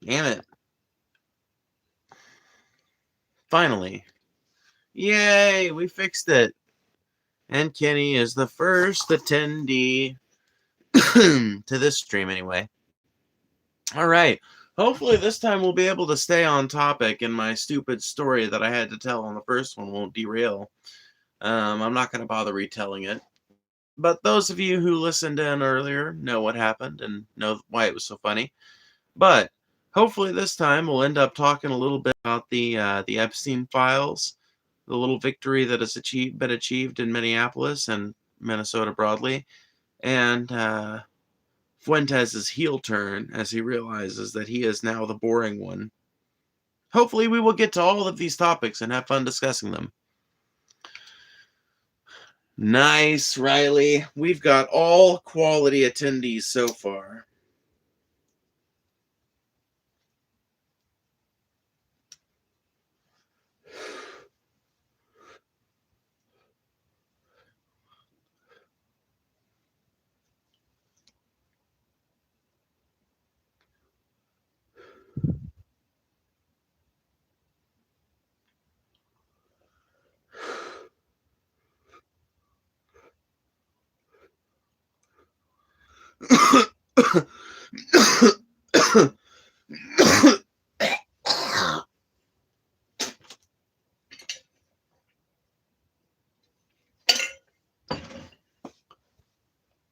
Damn it. Finally. Yay, we fixed it. And Kenny is the first attendee to this stream anyway. All right. Hopefully this time we'll be able to stay on topic and my stupid story that I had to tell on the first one won't derail. I'm not going to bother retelling it. But those of you who listened in earlier know what happened and know why it was so funny. But hopefully this time we'll end up talking a little bit about the Epstein files, the little victory that has been achieved in Minneapolis and Minnesota broadly, and Fuentes' heel turn as he realizes that he is now the boring one. Hopefully we will get to all of these topics and have fun discussing them. Nice, Riley. We've got all quality attendees so far.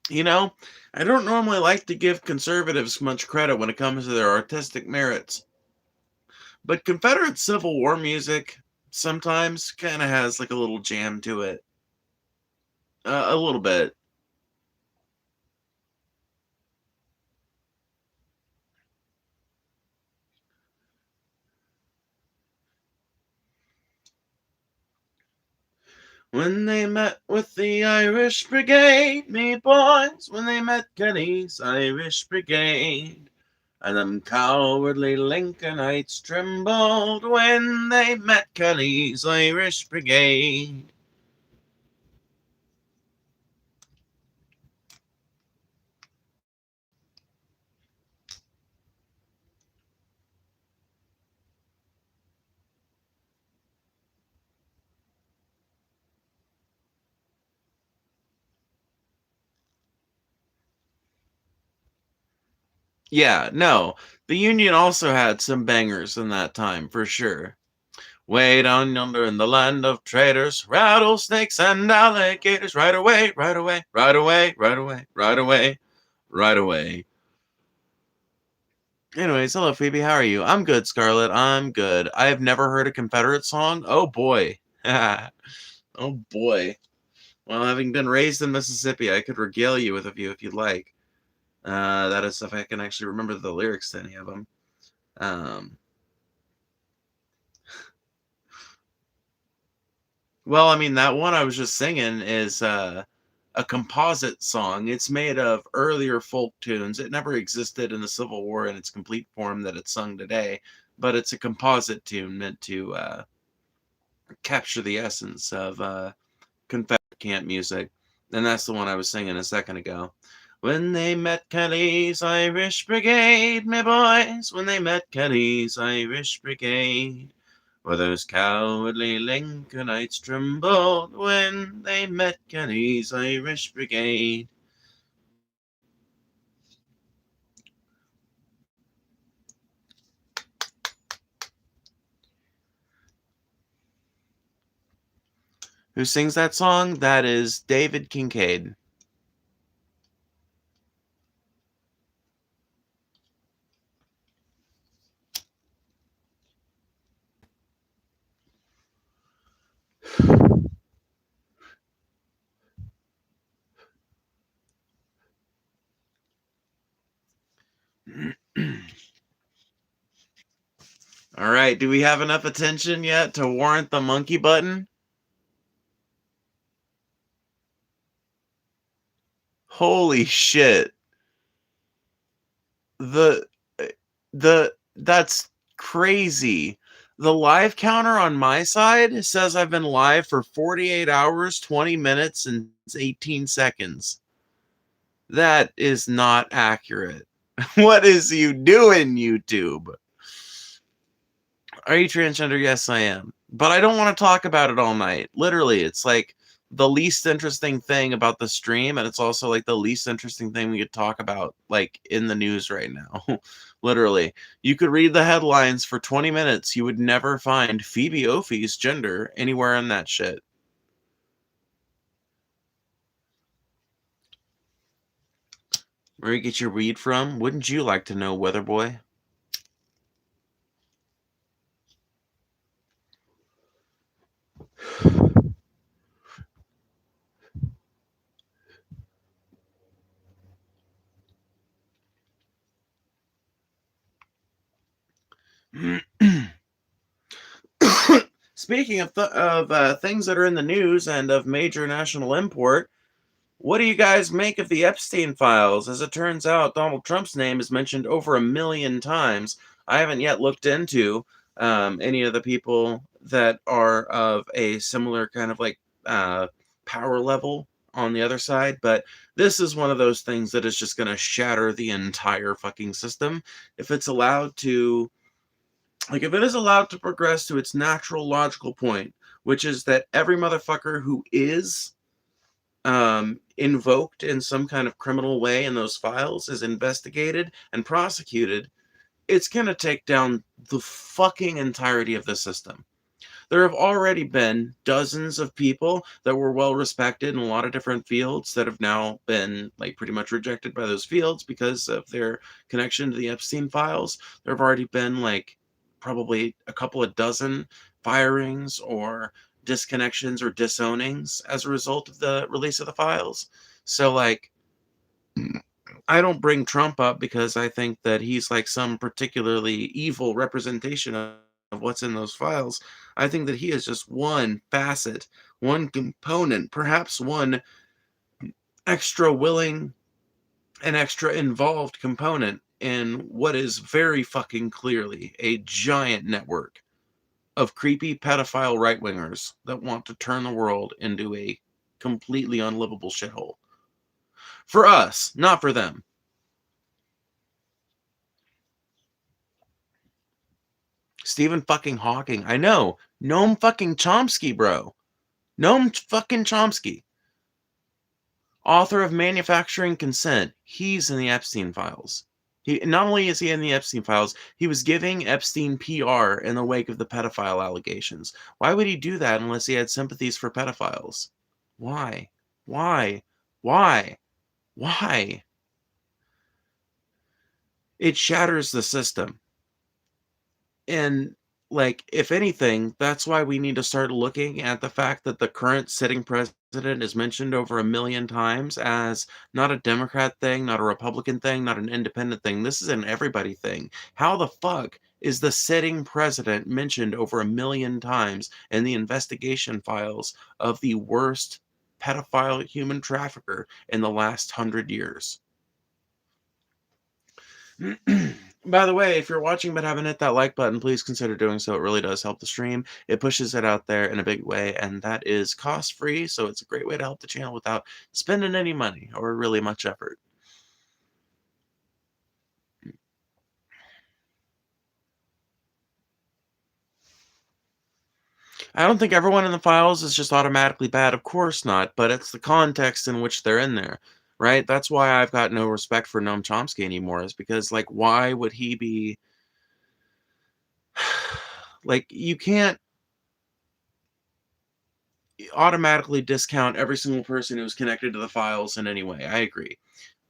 You know, I don't normally like to give conservatives much credit when it comes to their artistic merits, but Confederate Civil War music sometimes kind of has like a little jam to it. A little bit. When they met with the Irish Brigade, me boys, when they met Kenny's Irish Brigade, and them cowardly Lincolnites trembled when they met Kenny's Irish Brigade. Yeah, no, the Union also had some bangers in that time, for sure. Way down yonder in the land of traitors, rattlesnakes and alligators, right away, right away, right away, right away, right away, right away. Anyways, hello Phoebe, how are you? I'm good, Scarlett. I'm good. I have never heard a Confederate song. Oh boy. Oh boy. Well, having been raised in Mississippi, I could regale you with a few if you'd like. That is if I can actually remember the lyrics to any of them. Well, I mean, that one I was just singing is a composite song. It's made of earlier folk tunes. It never existed in the Civil War in its complete form that it's sung today, but it's a composite tune meant to capture the essence of Confederate camp music. And that's the one I was singing a second ago. When they met Kelly's Irish Brigade, me boys, when they met Kelly's Irish Brigade, for those cowardly Lincolnites trembled when they met Kelly's Irish Brigade. Who sings that song? That is David Kincaid. All right, do we have enough attention yet to warrant the monkey button? Holy shit. That's crazy. The live counter on my side says I've been live for 48 hours, 20 minutes, and 18 seconds. That is not accurate. What is you doing, YouTube? Are you transgender? Yes, I am. But I don't want to talk about it all night. Literally, it's like the least interesting thing about the stream, and it's also like the least interesting thing we could talk about, like in the news right now. Literally, you could read the headlines for 20 minutes. You would never find Phoebe Ophi's gender anywhere in that shit. Where you get your weed from? Wouldn't you like to know, Weather Boy? Speaking of things that are in the news and of major national import, what do you guys make of the Epstein files? As it turns out, Donald Trump's name is mentioned over 1,000,000 times. I haven't yet looked into any of the people that are of a similar kind of like power level on the other side, but this is one of those things that is just going to shatter the entire fucking system if it's allowed to. Like, if it is allowed to progress to its natural logical point, which is that every motherfucker who is invoked in some kind of criminal way in those files is investigated and prosecuted, it's going to take down the fucking entirety of the system. There have already been dozens of people that were well respected in a lot of different fields that have now been like pretty much rejected by those fields because of their connection to the Epstein files. There have already been like probably a couple of dozen firings or disconnections or disownings as a result of the release of the files. So like I don't bring Trump up because I think that he's like some particularly evil representation of what's in those files. I think that he is just one facet, one component, perhaps one extra willing and extra involved component in what is very fucking clearly a giant network of creepy pedophile right wingers that want to turn the world into a completely unlivable shithole. For us, not for them. Stephen fucking Hawking. I know. Noam fucking Chomsky, bro. Noam fucking Chomsky. Author of Manufacturing Consent. He's in the Epstein files. He not only is he in the Epstein files, he was giving Epstein PR in the wake of the pedophile allegations. Why would he do that unless he had sympathies for pedophiles? Why? Why? Why? Why? It shatters the system. And like, if anything, that's why we need to start looking at the fact that the current sitting president is mentioned over 1,000,000 times as not a Democrat thing, not a Republican thing, not an independent thing. This is an everybody thing. How the fuck is the sitting president mentioned over 1,000,000 times in the investigation files of the worst pedophile human trafficker in the last 100 years? By the way, if you're watching but haven't hit that like button, please consider doing so. It really does help the stream. It pushes it out there in a big way, and that is cost-free, so it's a great way to help the channel without spending any money or really much effort. I don't think everyone in the files is just automatically bad. Of course not, but it's the context in which they're in there, right? That's why I've got no respect for Noam Chomsky anymore, is because, like, why would he be... Like, you can't automatically discount every single person who's connected to the files in any way. I agree.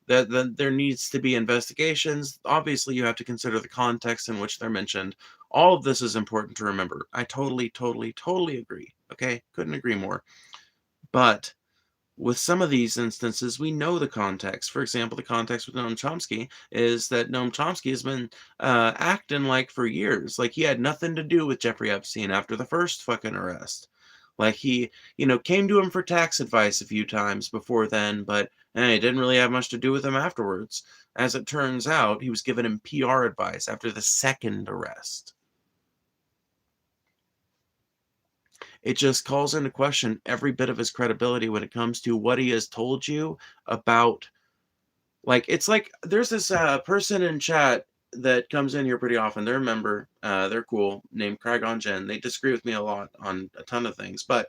That there needs to be investigations. Obviously, you have to consider the context in which they're mentioned. All of this is important to remember. I totally, totally, totally agree. Okay? Couldn't agree more. But with some of these instances, we know the context. For example, the context with Noam Chomsky is that Noam Chomsky has been acting like for years. Like he had nothing to do with Jeffrey Epstein after the first fucking arrest. Like he, came to him for tax advice a few times before then, but it didn't really have much to do with him afterwards. As it turns out, he was giving him PR advice after the second arrest. It just calls into question every bit of his credibility when it comes to what he has told you about. Like, it's like there's this person in chat that comes in here pretty often. They're a member. They're cool. Named Craig on Jen. They disagree with me a lot on a ton of things, but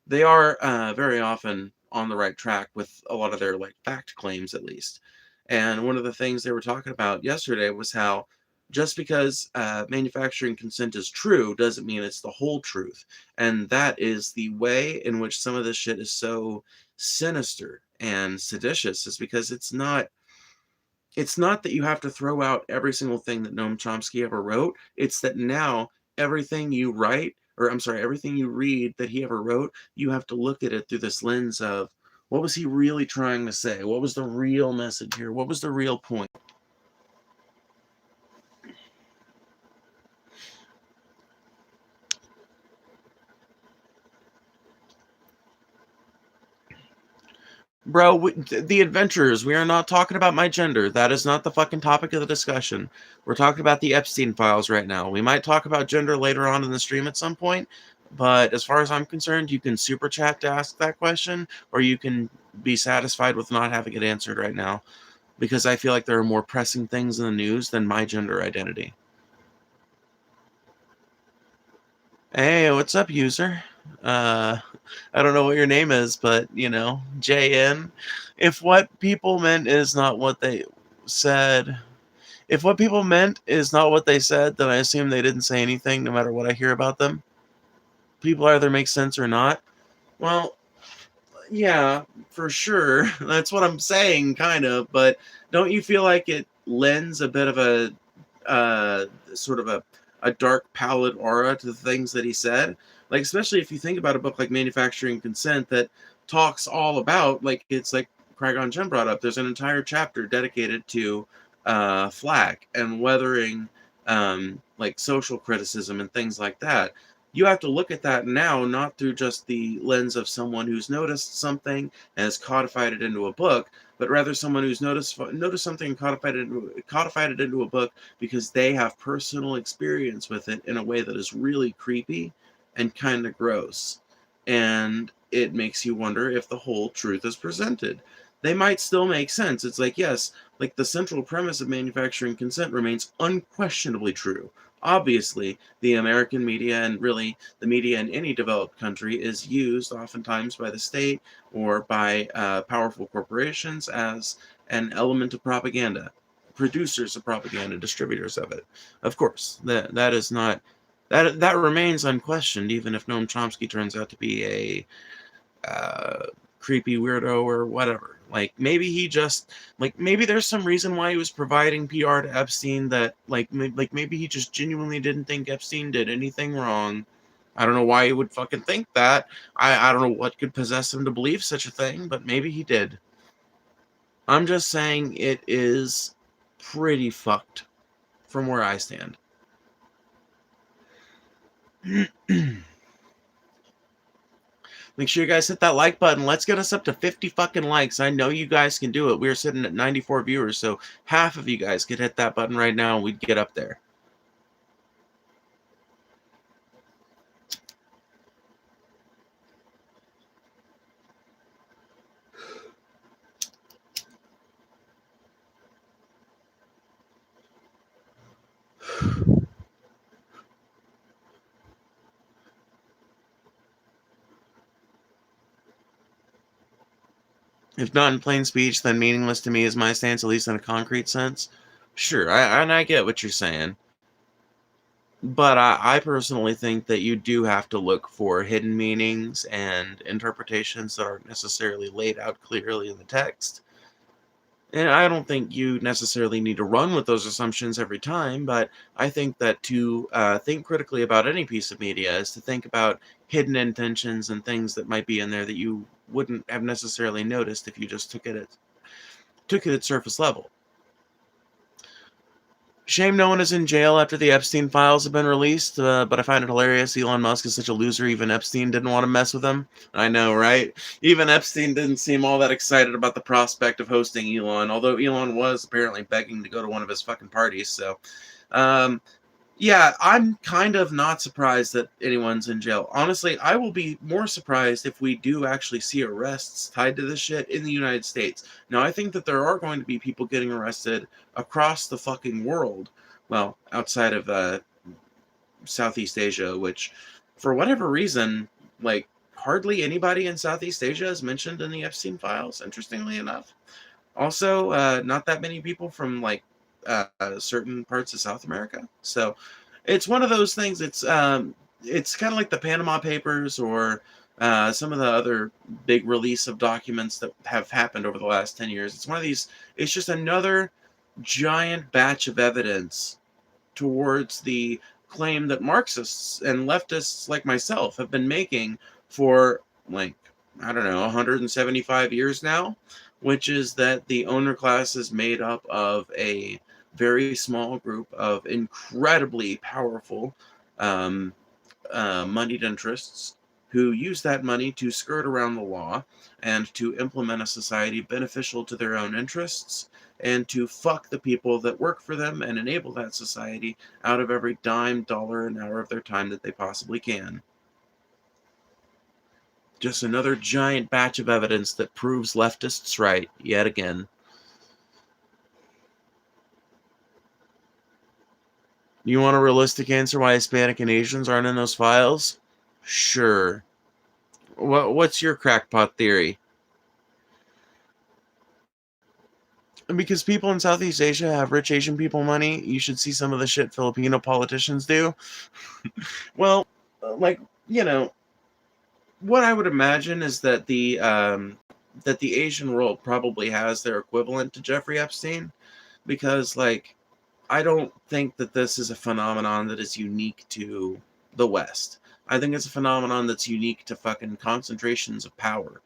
they are very often on the right track with a lot of their like fact claims, at least. And one of the things they were talking about yesterday was how just because manufacturing consent is true doesn't mean it's the whole truth. And that is the way in which some of this shit is so sinister and seditious, is because it's not that you have to throw out every single thing that Noam Chomsky ever wrote. It's that now everything you write, or I'm sorry, everything you read that he ever wrote, you have to look at it through this lens of what was he really trying to say? What was the real message here? What was the real point? Bro, the adventures, we are not talking about my gender. That is not the fucking topic of the discussion. We're talking about the Epstein files right now. We might talk about gender later on in the stream at some point, but as far as I'm concerned, you can super chat to ask that question, or you can be satisfied with not having it answered right now, because I feel like there are more pressing things in the news than my gender identity. Hey, what's up, user? I don't know what your name is, but, JN. If what people meant is not what they said, if what people meant is not what they said, then I assume they didn't say anything no matter what I hear about them. People either make sense or not. Well, yeah, for sure. That's what I'm saying, kind of. But don't you feel like it lends a bit of a sort of a dark pallid aura to the things that he said? Like, especially if you think about a book like Manufacturing Consent that talks all about, like, it's like Craig on Jen brought up, there's an entire chapter dedicated to flack and weathering like social criticism and things like that. You have to look at that now, not through just the lens of someone who's noticed something and has codified it into a book, but rather someone who's noticed something and codified it into a book because they have personal experience with it in a way that is really creepy and kind of gross. And it makes you wonder if the whole truth is presented. They might still make sense. It's like, yes, like the central premise of manufacturing consent remains unquestionably true. Obviously, the American media, and really the media in any developed country, is used oftentimes by the state or by powerful corporations as an element of propaganda, producers of propaganda, distributors of it. Of course, that is not that remains unquestioned, even if Noam Chomsky turns out to be a creepy weirdo or whatever. Like maybe there's some reason why he was providing PR to Epstein that maybe he just genuinely didn't think Epstein did anything wrong. I don't know why he would fucking think that. I don't know what could possess him to believe such a thing, but maybe he did. I'm just saying it is pretty fucked from where I stand. Make sure you guys hit that like button. Let's get us up to 50 fucking likes. I know you guys can do it. We're sitting at 94 viewers, so half of you guys could hit that button right now and we'd get up there. If not in plain speech, then meaningless to me is my stance, at least in a concrete sense. Sure, I get what you're saying. But I personally think that you do have to look for hidden meanings and interpretations that aren't necessarily laid out clearly in the text. And I don't think you necessarily need to run with those assumptions every time, but I think that to think critically about any piece of media is to think about hidden intentions and things that might be in there that you wouldn't have necessarily noticed if you just took it at surface level. Shame no one is in jail after the Epstein files have been released, but I find it hilarious Elon Musk is such a loser. Even Epstein didn't want to mess with him. I know, right? Even Epstein didn't seem all that excited about the prospect of hosting Elon, although Elon was apparently begging to go to one of his fucking parties. So, Yeah, I'm kind of not surprised that anyone's in jail. Honestly, I will be more surprised if we do actually see arrests tied to this shit in the United States. Now, I think that there are going to be people getting arrested across the fucking world. Well, outside of Southeast Asia, which, for whatever reason, like, hardly anybody in Southeast Asia is mentioned in the Epstein files, interestingly enough. Also, not that many people from, like, certain parts of South America. So it's one of those things. It's kind of like the Panama Papers or some of the other big release of documents that have happened over the last 10 years. It's one of these. It's just another giant batch of evidence towards the claim that Marxists and leftists like myself have been making for, like, I don't know, 175 years now, which is that the owner class is made up of a very small group of incredibly powerful um, moneyed interests who use that money to skirt around the law and to implement a society beneficial to their own interests and to fuck the people that work for them and enable that society out of every dime, dollar, and hour of their time that they possibly can. Just another giant batch of evidence that proves leftists right yet again. You want a realistic answer why Hispanic and Asians aren't in those files? Sure. What's your crackpot theory? Because people in Southeast Asia have rich Asian people money, you should see some of the shit Filipino politicians do. Well, like, you know, what I would imagine is that the Asian world probably has their equivalent to Jeffrey Epstein, because, like, I don't think that this is a phenomenon that is unique to the West. I think it's a phenomenon that's unique to fucking concentrations of power.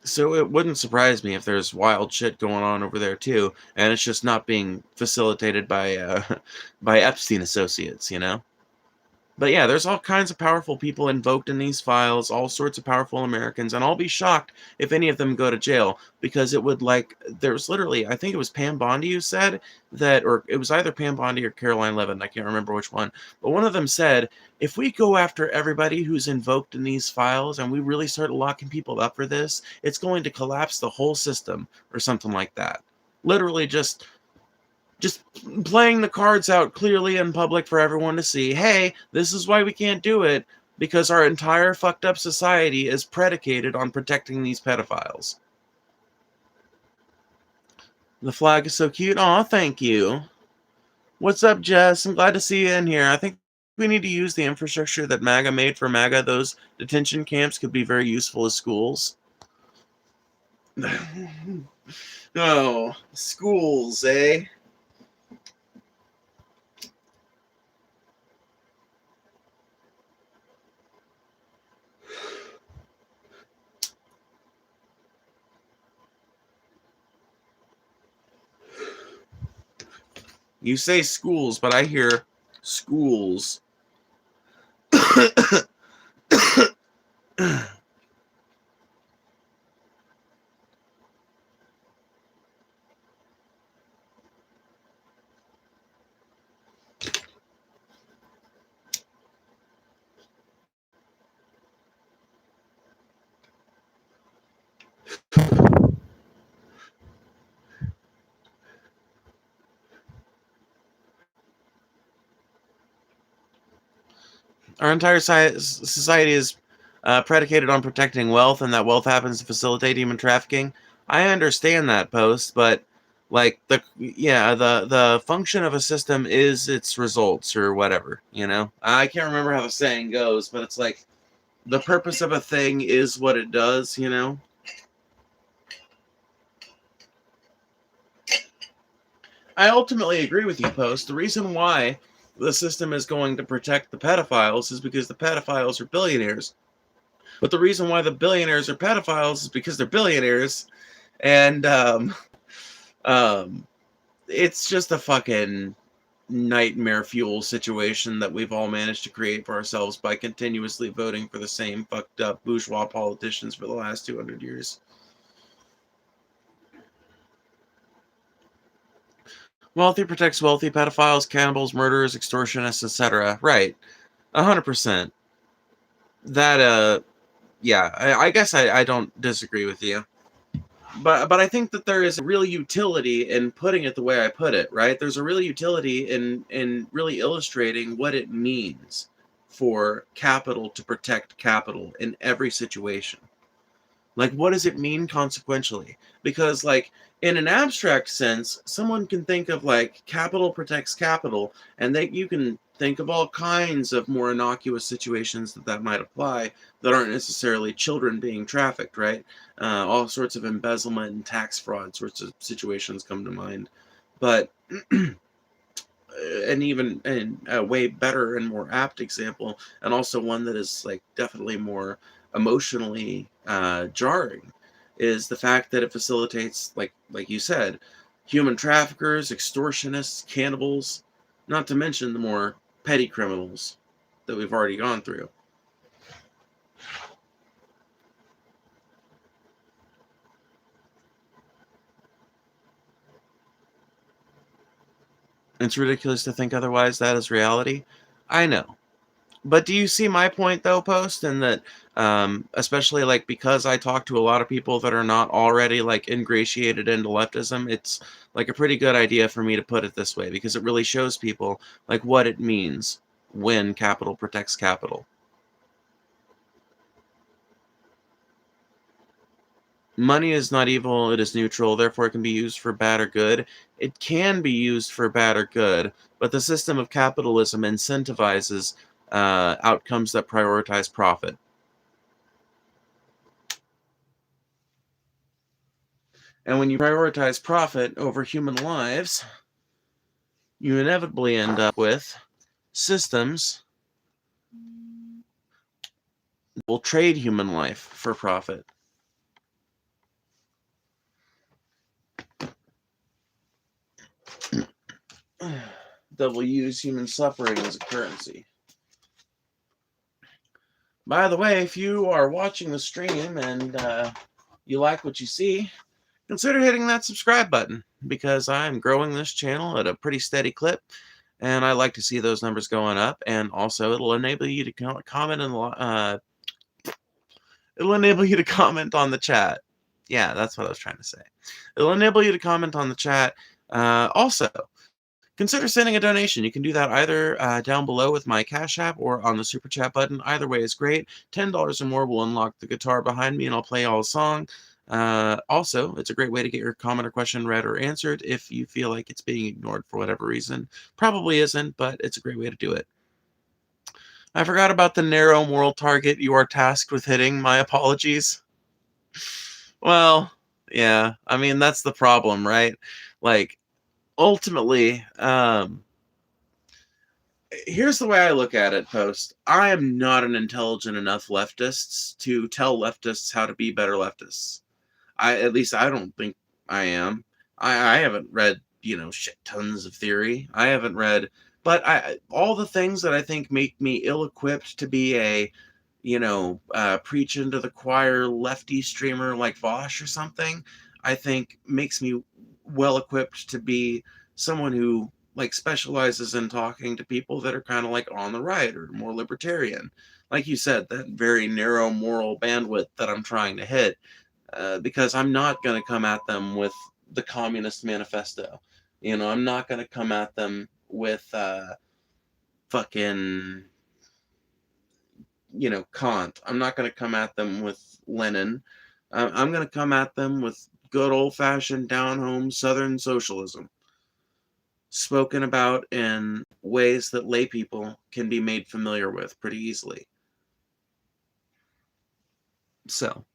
So it wouldn't surprise me if there's wild shit going on over there too, and it's just not being facilitated by by Epstein associates, you know? But yeah, there's all kinds of powerful people invoked in these files, all sorts of powerful Americans, and I'll be shocked if any of them go to jail, because it would, like, there's literally, I think it was Pam Bondi who said that, or it was either Pam Bondi or Caroline Levin, I can't remember which one, but one of them said, if we go after everybody who's invoked in these files and we really start locking people up for this, it's going to collapse the whole system, or something like that. Literally just playing the cards out clearly in public for everyone to see. Hey, this is why we can't do it, because our entire fucked up society is predicated on protecting these pedophiles. The flag is so cute. Aw, thank you. What's up, Jess? I'm glad to see you in here. I think we need to use the infrastructure that MAGA made for MAGA. Those detention camps could be very useful as schools. No, schools, eh? You say schools, but I hear schools. Our entire society is predicated on protecting wealth, and that wealth happens to facilitate human trafficking. I understand that, Post, but, like, the function of a system is its results, or whatever. You know, I can't remember how the saying goes, but it's like the purpose of a thing is what it does. You know. I ultimately agree with you, Post. The reason why the system is going to protect the pedophiles is because the pedophiles are billionaires. But the reason why the billionaires are pedophiles is because they're billionaires, and um, it's just a fucking nightmare fuel situation that we've all managed to create for ourselves by continuously voting for the same fucked up bourgeois politicians for the last 200 years. Wealthy protects wealthy, pedophiles, cannibals, murderers, extortionists, etc. Right. 100%. That, yeah, I guess I don't disagree with you. But I think that there is a real utility in putting it the way I put it, right? There's a real utility in really illustrating what it means for capital to protect capital in every situation. Like, what does it mean consequentially? Because, like, in an abstract sense, someone can think of like capital protects capital, and you can think of all kinds of more innocuous situations that might apply that aren't necessarily children being trafficked, right? All sorts of embezzlement and tax fraud sorts of situations come to mind. But and even and a way better and more apt example, and also one that is like definitely more emotionally jarring, is the fact that it facilitates, like you said, human traffickers, extortionists, cannibals, not to mention the more petty criminals that we've already gone through. It's ridiculous to think otherwise. That is reality. I know. But do you see my point though, Post, in that especially like because I talk to a lot of people that are not already like ingratiated into leftism, it's like a pretty good idea for me to put it this way because it really shows people like what it means when capital protects capital. Money is not evil, it is neutral, therefore it can be used for bad or good. It can be used for bad or good, but the system of capitalism incentivizes outcomes that prioritize profit. And when you prioritize profit over human lives, you inevitably end up with systems that will trade human life for profit. That will use human suffering as a currency. By the way, if you are watching the stream and you like what you see, consider hitting that subscribe button because I'm growing this channel at a pretty steady clip, and I like to see those numbers going up. And also, it'll enable you to comment and it'll enable you to comment on the chat. Yeah, that's what I was trying to say. It'll enable you to comment on the chat. Also, consider sending a donation. You can do that either down below with my Cash App or on the Super Chat button. Either way is great. $10 or more will unlock the guitar behind me, and I'll play y'all a song. Also, it's a great way to get your comment or question read or answered if you feel like it's being ignored for whatever reason. Probably isn't, but it's a great way to do it. I forgot about the narrow moral target you are tasked with hitting. My apologies. Well, yeah, I mean, that's the problem, right? Like, ultimately, here's the way I look at it, Post. I am not an intelligent enough leftist to tell leftists how to be better leftists. At least I don't think I am. I haven't read, shit tons of theory. I haven't read, but all the things that I think make me ill-equipped to be a, preach into the choir lefty streamer like Vosh or something, I think makes me well equipped to be someone who like specializes in talking to people that are kind of like on the right or more libertarian. Like you said, that very narrow moral bandwidth that I'm trying to hit, because I'm not going to come at them with the Communist Manifesto. I'm not going to come at them with fucking, Kant. I'm not going to come at them with Lenin. I'm going to come at them with good old fashioned down home Southern socialism, spoken about in ways that lay people can be made familiar with pretty easily. So,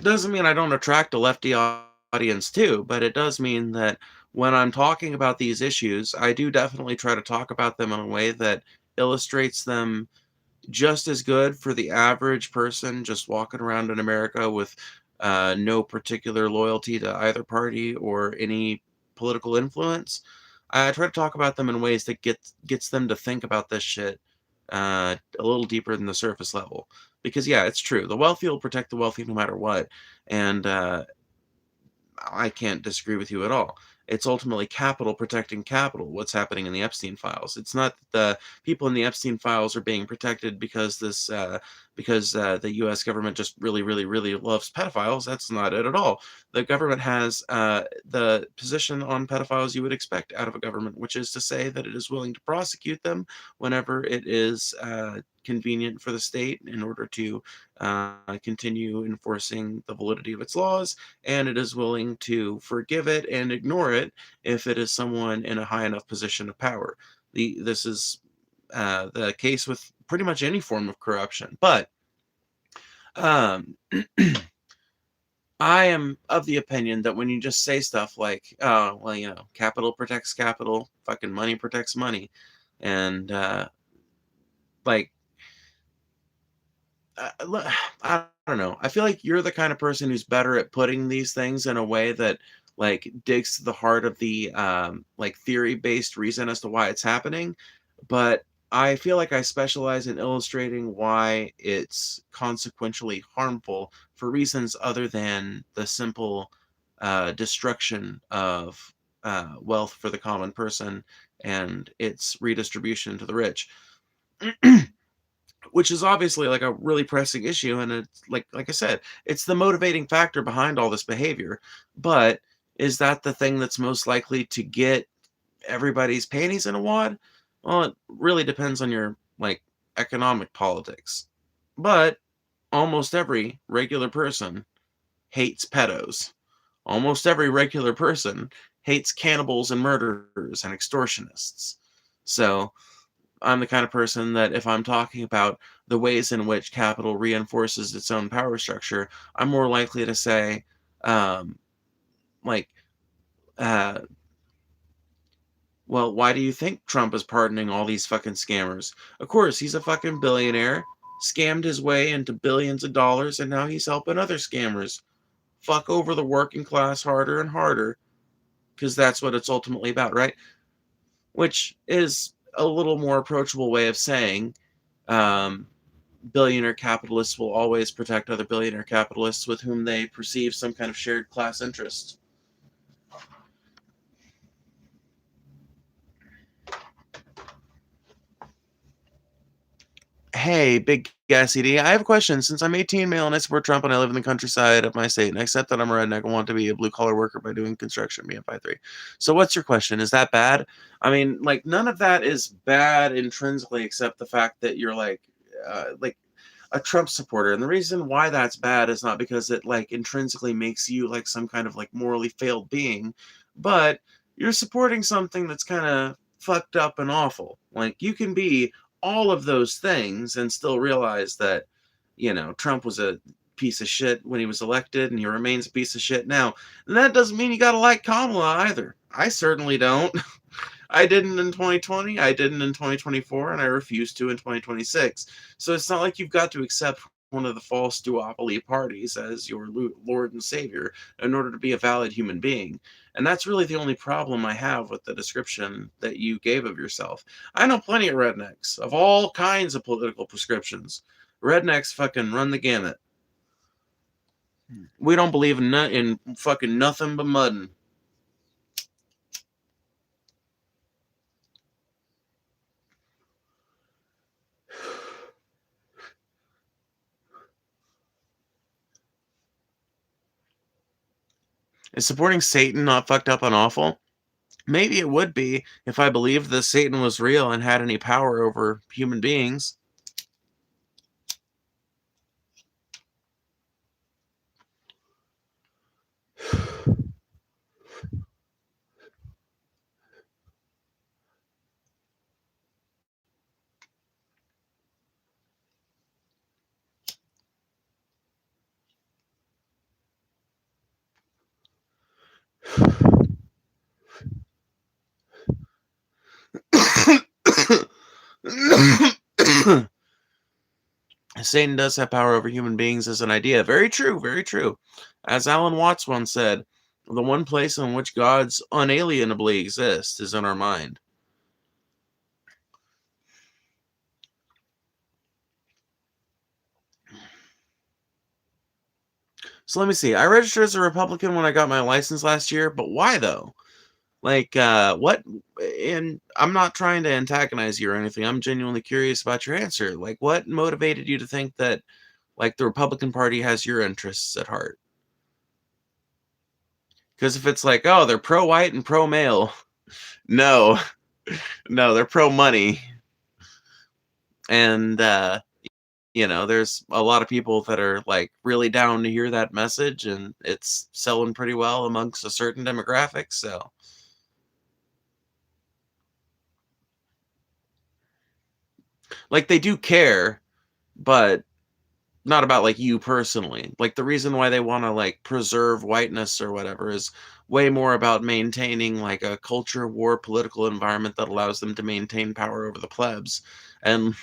doesn't mean I don't attract a lefty audience too, but it does mean that when I'm talking about these issues, I do definitely try to talk about them in a way that illustrates them just as good for the average person just walking around in America with no particular loyalty to either party or any political influence. I try to talk about them in ways that gets them to think about this shit a little deeper than the surface level. Because yeah, it's true. The wealthy will protect the wealthy no matter what, and I can't disagree with you at all. it's ultimately capital protecting capital. What's happening in the Epstein files? It's not that the people in the Epstein files are being protected because the U.S. government just really, really, really loves pedophiles. That's not it at all. The government has the position on pedophiles you would expect out of a government, which is to say that it is willing to prosecute them whenever it is convenient for the state in order to continue enforcing the validity of its laws, and it is willing to forgive it and ignore it if it is someone in a high enough position of power. This is the case with pretty much any form of corruption. But um, I am of the opinion that when you just say stuff like, "Oh, well, capital protects capital, fucking money protects money," and like I don't know. I feel like you're the kind of person who's better at putting these things in a way that like digs to the heart of the like theory-based reason as to why it's happening. But I feel like I specialize in illustrating why it's consequentially harmful for reasons other than the simple destruction of wealth for the common person and its redistribution to the rich. Which is obviously like a really pressing issue, and it's like I said, it's the motivating factor behind all this behavior. But is that the thing that's most likely to get everybody's panties in a wad? Well, it really depends on your like economic politics. But almost every regular person hates pedos. Almost every regular person hates cannibals and murderers and extortionists. So I'm the kind of person that if I'm talking about the ways in which capital reinforces its own power structure, I'm more likely to say, um, like, uh, well, why do you think Trump is pardoning all these fucking scammers? Of course, he's a fucking billionaire, scammed his way into billions of dollars, and now he's helping other scammers fuck over the working class harder and harder, because that's what it's ultimately about, right? Which is a little more approachable way of saying, um, billionaire capitalists will always protect other billionaire capitalists with whom they perceive some kind of shared class interest. Hey, Big Cassidy, I have a question. Since I'm 18, male, and I support Trump, and I live in the countryside of my state, and I accept that I'm a redneck and want to be a blue-collar worker by doing construction, BM53. So what's your question? Is that bad? I mean, like, none of that is bad intrinsically except the fact that you're, like a Trump supporter. And the reason why that's bad is not because it, like, intrinsically makes you, like, some kind of, like, morally failed being, but you're supporting something that's kind of fucked up and awful. Like, you can be all of those things and still realize that, Trump was a piece of shit when he was elected and he remains a piece of shit now. And that doesn't mean you gotta like Kamala either. I certainly don't. I didn't in 2020, I didn't in 2024, and I refuse to in 2026. So it's not like you've got to accept one of the false duopoly parties as your Lord and Savior in order to be a valid human being. And that's really the only problem I have with the description that you gave of yourself. I know plenty of rednecks of all kinds of political prescriptions. Rednecks fucking run the gamut. We don't believe in fucking nothing but mudding. Is supporting Satan not fucked up and awful? Maybe it would be if I believed that Satan was real and had any power over human beings. Satan does have power over human beings as an idea. Very true, very true. As Alan Watts once said, the one place in which gods unalienably exist is in our mind. So let me see. I registered as a Republican when I got my license last year, but why though? Like, what and I'm not trying to antagonize you or anything, I'm genuinely curious about your answer. Like, what motivated you to think that, like, the Republican Party has your interests at heart? Because if it's like, "Oh, they're pro-white and pro-male." No. No, they're pro-money, and, there's a lot of people that are, like, really down to hear that message, and it's selling pretty well amongst a certain demographic, so like, they do care, but not about, like, you personally. Like, the reason why they wanna, like, preserve whiteness or whatever is way more about maintaining, like, a culture war political environment that allows them to maintain power over the plebs, and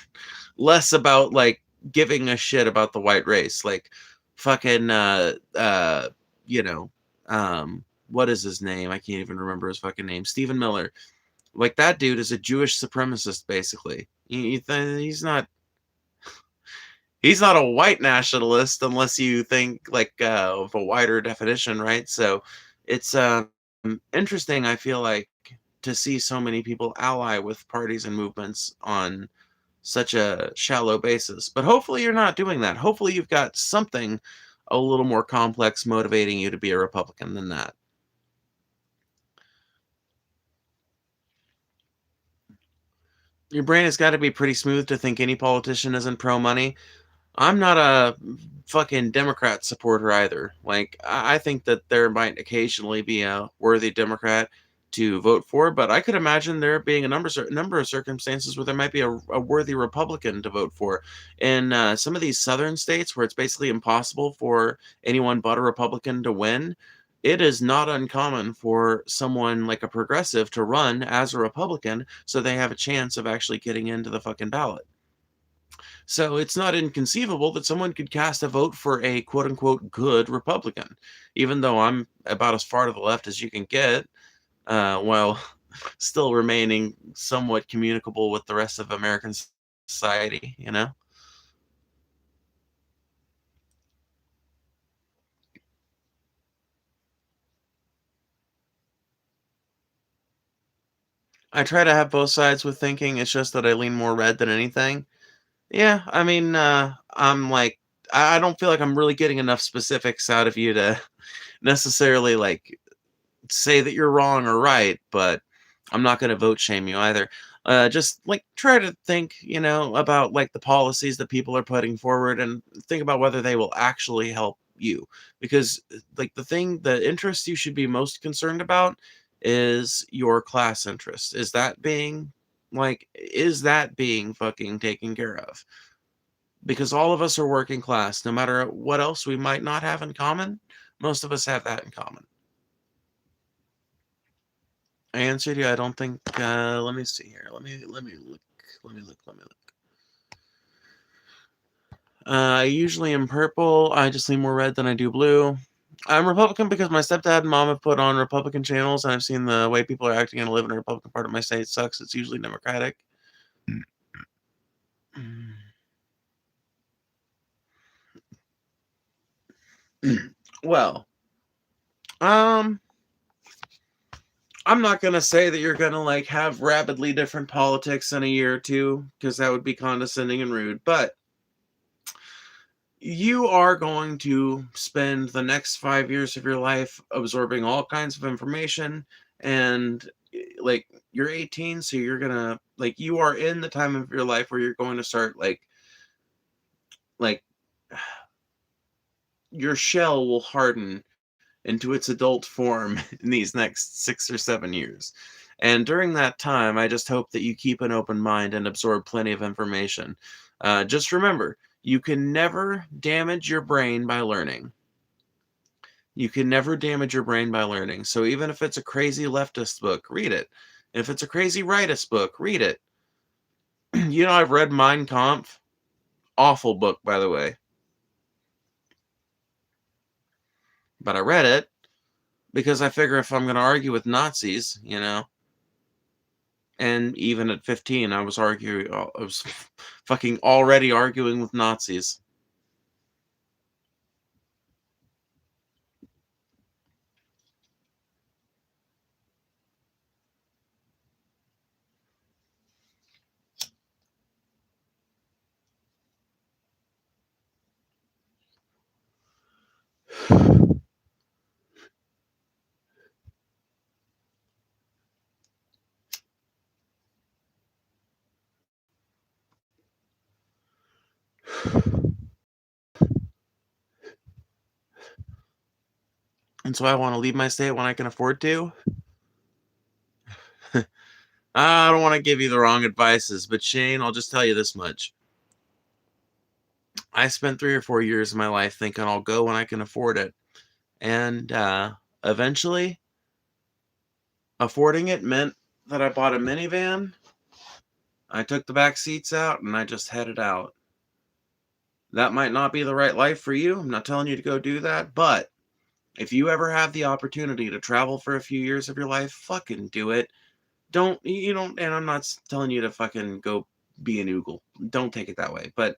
less about, like, giving a shit about the white race. Like, fucking, you know, what is his name? I can't even remember his fucking name. Stephen Miller. Like, that dude is a Jewish supremacist, basically. He's not a white nationalist unless you think like of a wider definition, right? So it's interesting, I feel like, to see so many people ally with parties and movements on such a shallow basis. But hopefully you're not doing that. Hopefully you've got something a little more complex motivating you to be a Republican than that. Your brain has got to be pretty smooth to think any politician isn't pro money. I'm not a fucking Democrat supporter either. Like, I think that there might occasionally be a worthy Democrat to vote for, but I could imagine there being a number of circumstances where there might be a worthy Republican to vote for. In some of these southern states where it's basically impossible for anyone but a Republican to win, it is not uncommon for someone like a progressive to run as a Republican so they have a chance of actually getting into the fucking ballot. So it's not inconceivable that someone could cast a vote for a quote unquote good Republican, even though I'm about as far to the left as you can get, while still remaining somewhat communicable with the rest of American society. I try to have both sides with thinking, it's just that I lean more red than anything. Yeah, I mean, I'm like, I don't feel like I'm really getting enough specifics out of you to necessarily like say that you're wrong or right, but I'm not going to vote shame you either. Just like try to think, about like the policies that people are putting forward and think about whether they will actually help you. Because like the interest you should be most concerned about is your class interest. Is that being fucking taken care of? Because all of us are working class, no matter what else we might not have in common. Most of us have that in common. I answered you. I don't think. Let me see here. Let me look. Let me look. I usually am purple. I just lean more red than I do blue. I'm Republican because my stepdad and mom have put on Republican channels, and I've seen the way people are acting and live in a Republican part of my state sucks. It's usually Democratic. Well, um, I'm not gonna say that you're gonna like have rapidly different politics in a year or two, because that would be condescending and rude. But you are going to spend the next 5 years of your life absorbing all kinds of information, and like you're 18, so you're gonna like you are in the time of your life where you're going to start like your shell will harden into its adult form in these next 6 or 7 years. And during that time, I just hope that you keep an open mind and absorb plenty of information. Just remember, you can never damage your brain by learning. You can never damage your brain by learning. So even if it's a crazy leftist book, read it. If it's a crazy rightist book, read it. I've read Mein Kampf. Awful book, by the way. But I read it because I figure if I'm going to argue with Nazis. And even at 15, I was fucking already arguing with Nazis. And so I want to leave my state when I can afford to. I don't want to give you the wrong advices, but Shane, I'll just tell you this much. I spent 3 or 4 years of my life thinking I'll go when I can afford it. And eventually, affording it meant that I bought a minivan. I took the back seats out and I just headed out. That might not be the right life for you. I'm not telling you to go do that. But if you ever have the opportunity to travel for a few years of your life, fucking do it. Don't, and I'm not telling you to fucking go be an oogle. Don't take it that way. But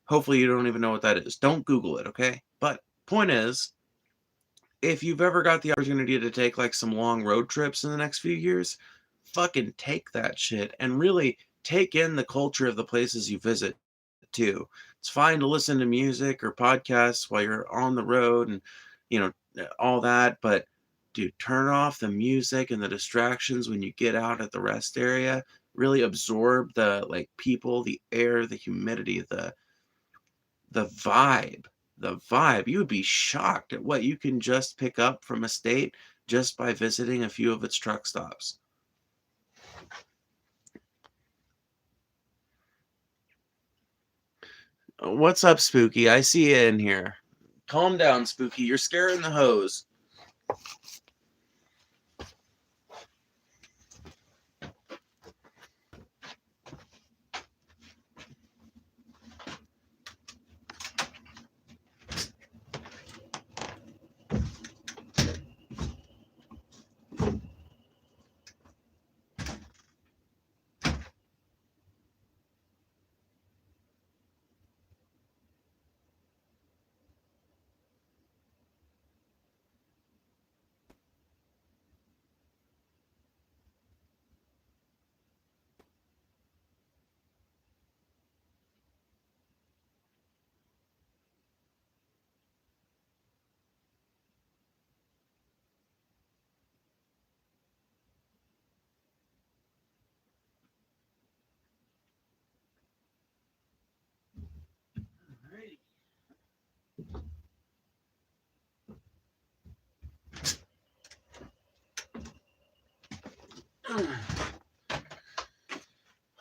hopefully you don't even know what that is. Don't Google it, okay? But point is, if you've ever got the opportunity to take like some long road trips in the next few years, fucking take that shit and really take in the culture of the places you visit too. It's fine to listen to music or podcasts while you're on the road and all that, but dude, turn off the music and the distractions when you get out at the rest area. Really absorb the like people, the air, the humidity, the vibe. The vibe. You would be shocked at what you can just pick up from a state just by visiting a few of its truck stops. What's up, Spooky? I see you in here. Calm down, Spooky. You're scaring the hose.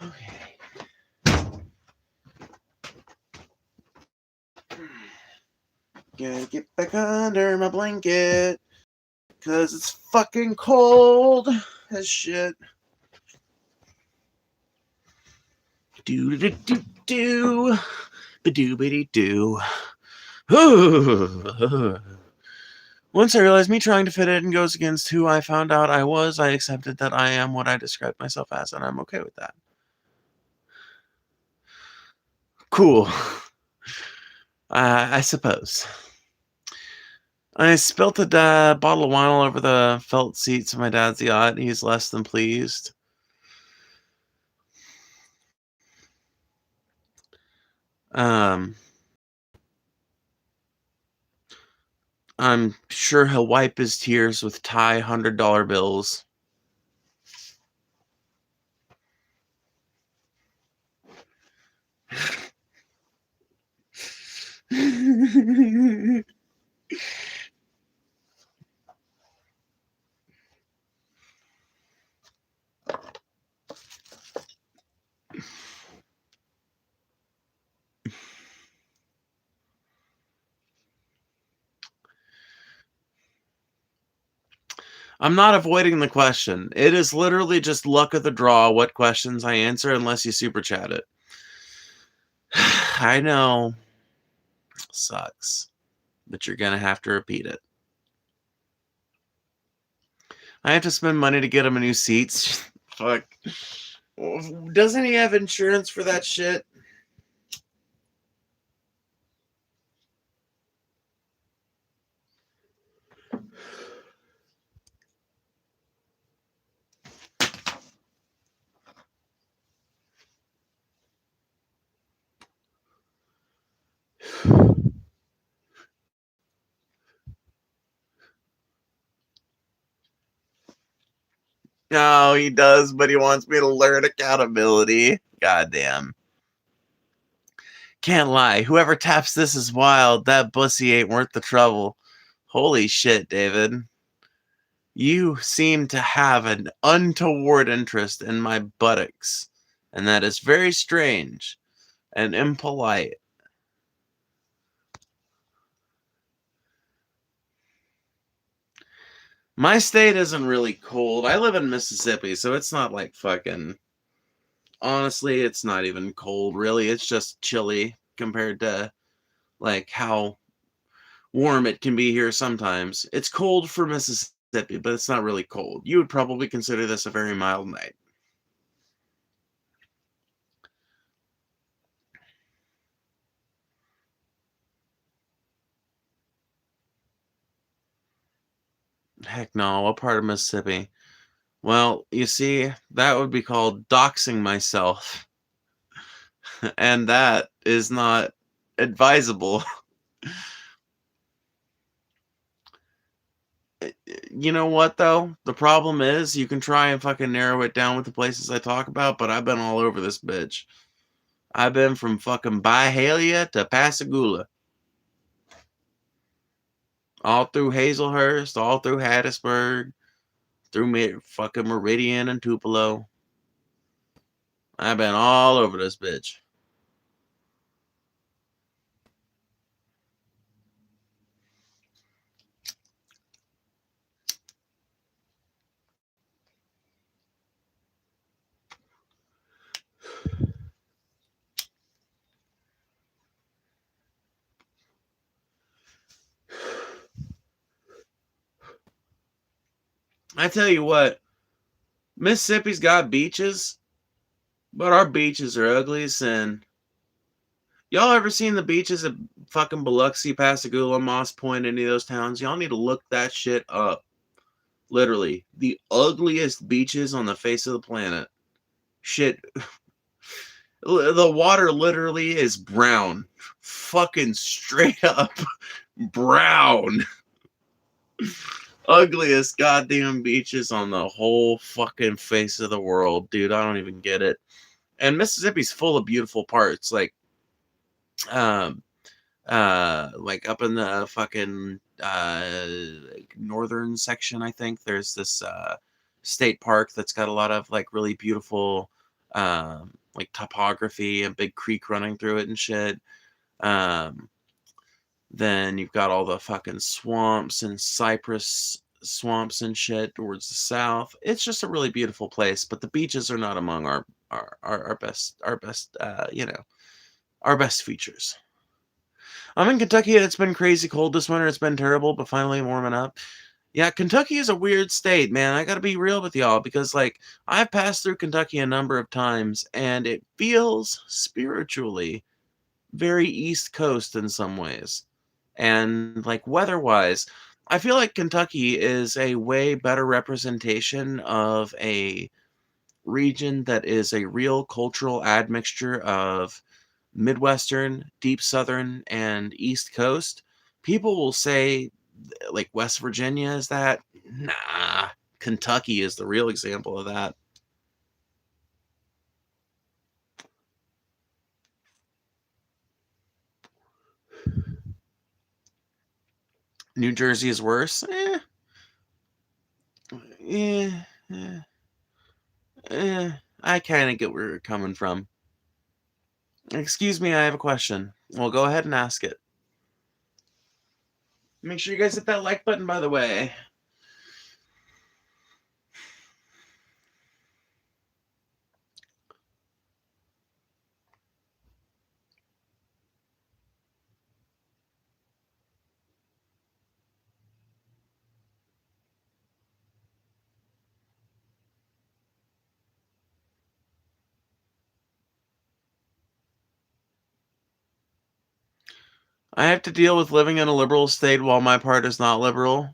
Okay. Gotta get back under my blanket. Because it's fucking cold as shit. Do do do do. Ba-doo-ba-dee do. Once I realized me trying to fit in goes against who I found out I was, I accepted that I am what I described myself as, and I'm okay with that. Cool. I suppose. I spilt a bottle of wine all over the felt seats of my dad's yacht. He's less than pleased. I'm sure he'll wipe his tears with Thai $100 bills. I'm not avoiding the question. It is literally just luck of the draw what questions I answer unless you super chat it. I know. Sucks. But you're going to have to repeat it. I have to spend money to get him a new seats. Fuck. Doesn't he have insurance for that shit? No, he does, but he wants me to learn accountability. Goddamn. Can't lie. Whoever taps this is wild. That bussy ain't worth the trouble. Holy shit, David. You seem to have an untoward interest in my buttocks, and that is very strange and impolite. My state isn't really cold. I live in Mississippi, so it's not like fucking... Honestly, it's not even cold, really. It's just chilly compared to, like, how warm it can be here sometimes. It's cold for Mississippi, but it's not really cold. You would probably consider this a very mild night. Heck no, what part of Mississippi? Well, you see, that would be called doxing myself. And that is not advisable. You know what, though? The problem is you can try and fucking narrow it down with the places I talk about, but I've been all over this bitch. I've been from fucking Byhalia to Pascagoula. All through Hazelhurst, all through Hattiesburg, through fucking Meridian and Tupelo. I've been all over this bitch. I tell you what, Mississippi's got beaches, but our beaches are ugly as sin. Y'all ever seen the beaches of fucking Biloxi, Pascagoula, Moss Point, any of those towns? Y'all need to look that shit up. Literally, the ugliest beaches on the face of the planet. Shit. The water literally is brown. Fucking straight up brown. Ugliest goddamn beaches on the whole fucking face of the world, dude. I don't even get it. And Mississippi's full of beautiful parts, like up in the fucking northern section. I think there's this state park that's got a lot of like really beautiful like topography, a big creek running through it and shit. Then you've got all the fucking swamps and cypress swamps and shit towards the south. It's just a really beautiful place, but the beaches are not among our best our best features. I'm in Kentucky and it's been crazy cold this winter. It's been terrible, but finally warming up. Yeah, Kentucky is a weird state, man. I gotta be real with y'all because, like, I've passed through Kentucky a number of times and it feels spiritually very East Coast in some ways. And, like, weather-wise, I feel like Kentucky is a way better representation of a region that is a real cultural admixture of Midwestern, Deep Southern, and East Coast. People will say, like, West Virginia is that. Nah, Kentucky is the real example of that. New Jersey is worse. I kind of get where you're coming from. Excuse me, I have a question. Well, go ahead and ask it. Make sure you guys hit that like button, by the way. I have to deal with living in a liberal state while my part is not liberal.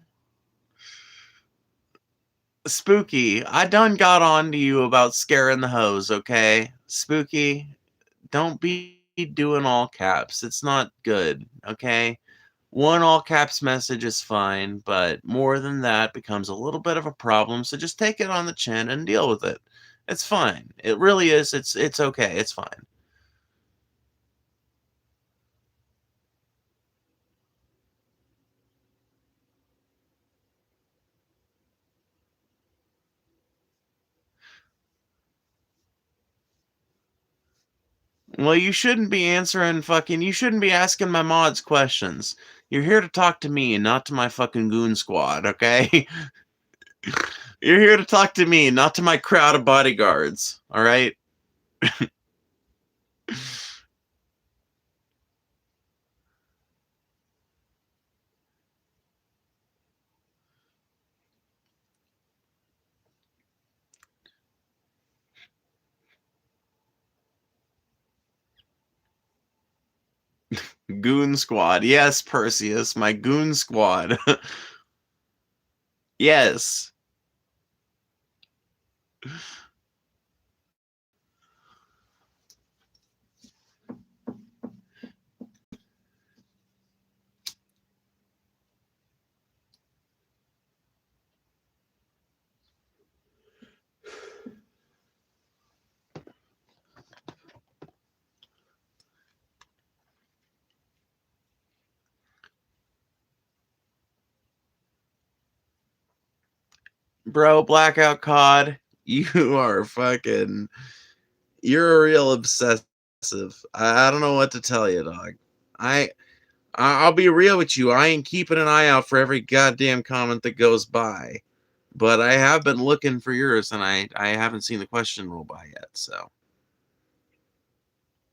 Spooky, I done got on to you about scaring the hose, okay? Spooky, don't be doing all caps. It's not good, okay? One all caps message is fine, but more than that becomes a little bit of a problem. So just take it on the chin and deal with it. It's fine. It really is. It's okay. It's fine. Well, you shouldn't be you shouldn't be asking my mods questions. You're here to talk to me and not to my fucking goon squad, okay? You're here to talk to me, not to my crowd of bodyguards, all right? Goon squad. Yes, Perseus, my goon squad. Yes. Bro, Blackout COD, you are fucking you're a real obsessive. I don't know what to tell you, dog. I I'll be real with you. I ain't keeping an eye out for every goddamn comment that goes by. But I have been looking for yours and I haven't seen the question roll by yet, so.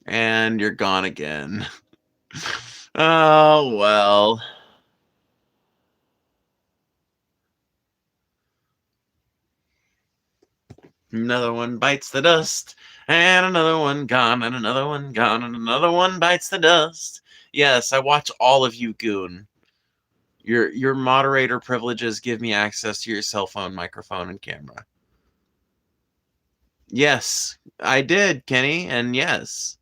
And you're gone again. Oh well. Another one bites the dust, and another one gone, and another one gone, and another one bites the dust. Yes, I watch all of you, goon. Your moderator privileges give me access to your cell phone, microphone, and camera. Yes, I did, Kenny, and yes.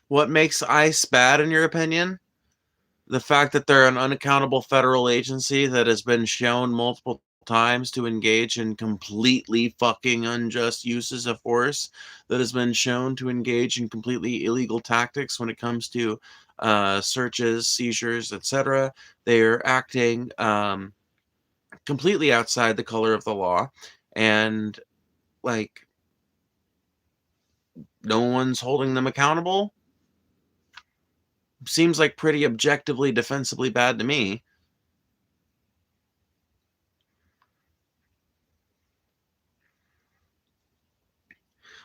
What makes ICE bad, in your opinion? The fact that they're an unaccountable federal agency that has been shown multiple times to engage in completely fucking unjust uses of force, that has been shown to engage in completely illegal tactics when it comes to searches, seizures, etc. They are acting completely outside the color of the law, and like no one's holding them accountable. Seems like pretty objectively defensibly bad to me.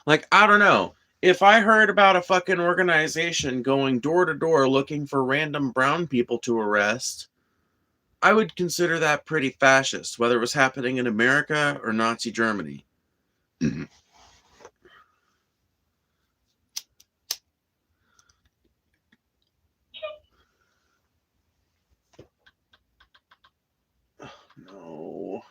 Like, I don't know. If I heard about a fucking organization going door to door looking for random brown people to arrest, I would consider that pretty fascist, whether it was happening in America or Nazi Germany. No.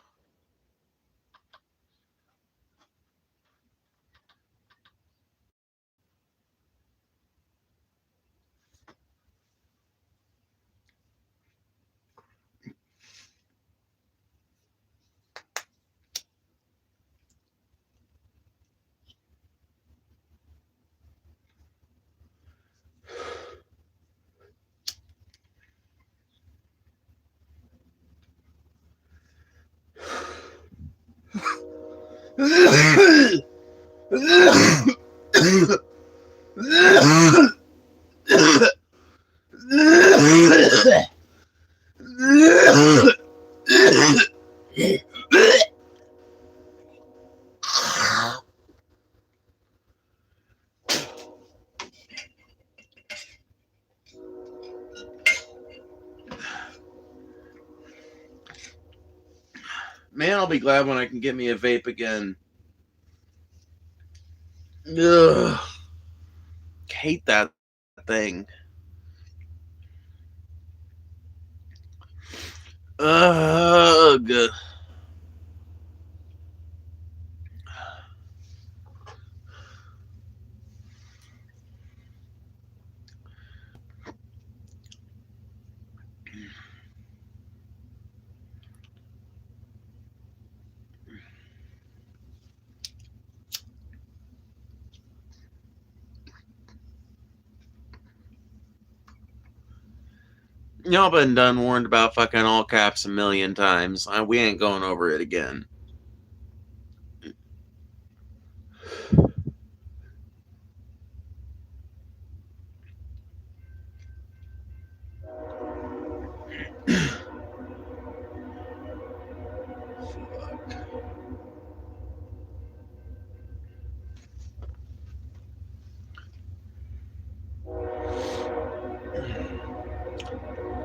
Man, I'll be glad when I can get me a vape again. Ugh. Hate that thing. Ugh. Y'all been done warned about fucking all caps a million times. We ain't going over it again.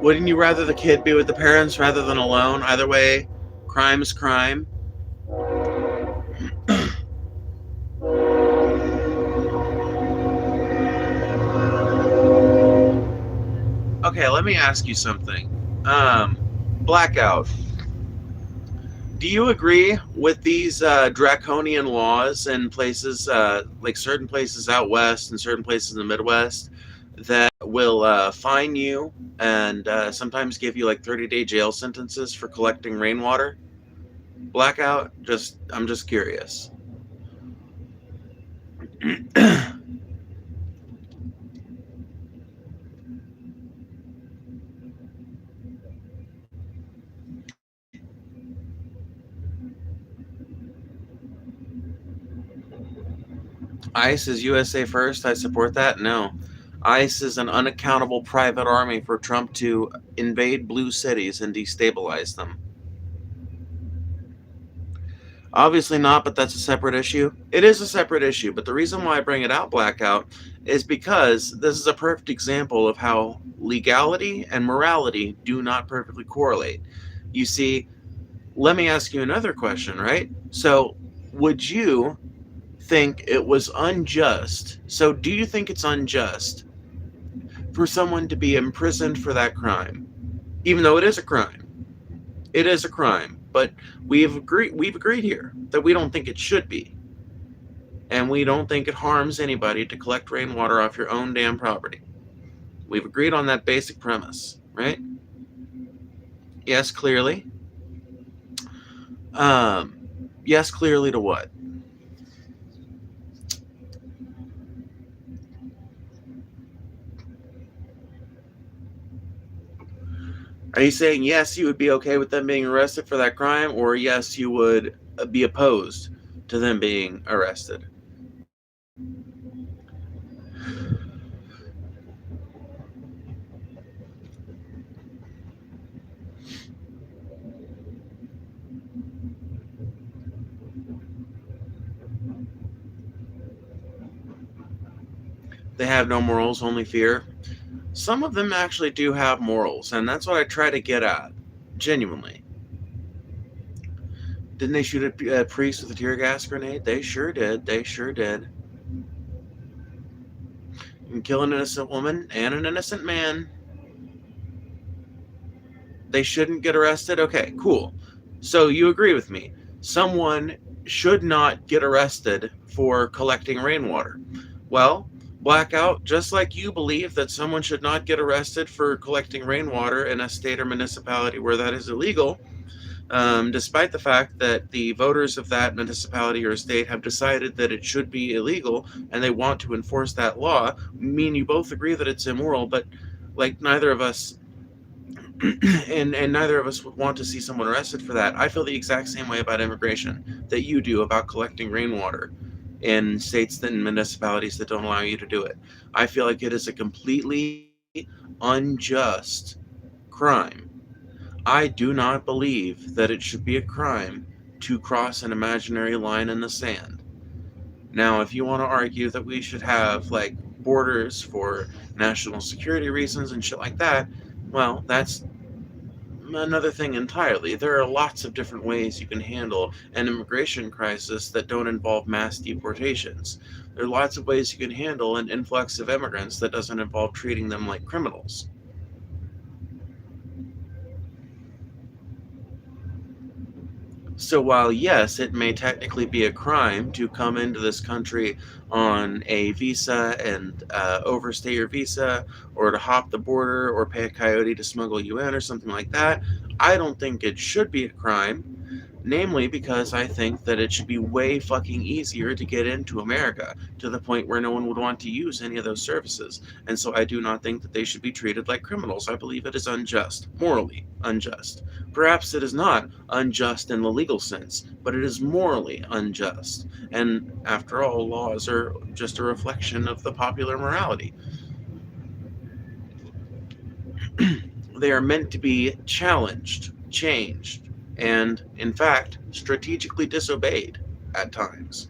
Wouldn't you rather the kid be with the parents rather than alone? Either way, crime is crime. Okay, let me ask you something. Blackout. Do you agree with these draconian laws in places like certain places out west and certain places in the Midwest that will fine you and sometimes give you like 30-day jail sentences for collecting rainwater? Blackout? I'm just curious. ICE is USA first. I support that. No. ICE is an unaccountable private army for Trump to invade blue cities and destabilize them. Obviously not, but that's a separate issue. It is a separate issue, but the reason why I bring it out, Blackout, is because this is a perfect example of how legality and morality do not perfectly correlate. You see, let me ask you another question, right? So, would you think it was unjust? So, do you think it's unjust for someone to be imprisoned for that crime, even though it is a crime? It is a crime, but we've agreed here that we don't think it should be, and we don't think it harms anybody to collect rainwater off your own damn property. We've agreed on that basic premise, right? Yes, clearly. Yes, clearly to what? Are you saying yes, you would be okay with them being arrested for that crime, or yes, you would be opposed to them being arrested? They have no morals, only fear. Some of them actually do have morals, and that's what I try to get at, genuinely. Didn't they shoot a priest with a tear gas grenade? They sure did. They sure did. And kill an innocent woman and an innocent man. They shouldn't get arrested? Okay, cool. So you agree with me. Someone should not get arrested for collecting rainwater. Well, Blackout, just like you believe that someone should not get arrested for collecting rainwater in a state or municipality where that is illegal, despite the fact that the voters of that municipality or state have decided that it should be illegal and they want to enforce that law, you both agree that it's immoral, but like neither of us and neither of us would want to see someone arrested for that. I feel the exact same way about immigration that you do about collecting rainwater in states and municipalities that don't allow you to do it. I feel like it is a completely unjust crime. I do not believe that it should be a crime to cross an imaginary line in the sand. Now, if you want to argue that we should have like borders for national security reasons and shit like that, well, that's another thing entirely. There are lots of different ways you can handle an immigration crisis that don't involve mass deportations. There are lots of ways you can handle an influx of immigrants that doesn't involve treating them like criminals. So while yes, it may technically be a crime to come into this country on a visa and overstay your visa, or to hop the border, or pay a coyote to smuggle you in, or something like that, I don't think it should be a crime. Namely, because I think that it should be way fucking easier to get into America to the point where no one would want to use any of those services. And so I do not think that they should be treated like criminals. I believe it is unjust, morally unjust. Perhaps it is not unjust in the legal sense, but it is morally unjust. And after all, laws are just a reflection of the popular morality. They are meant to be challenged, changed, and, in fact, strategically disobeyed at times.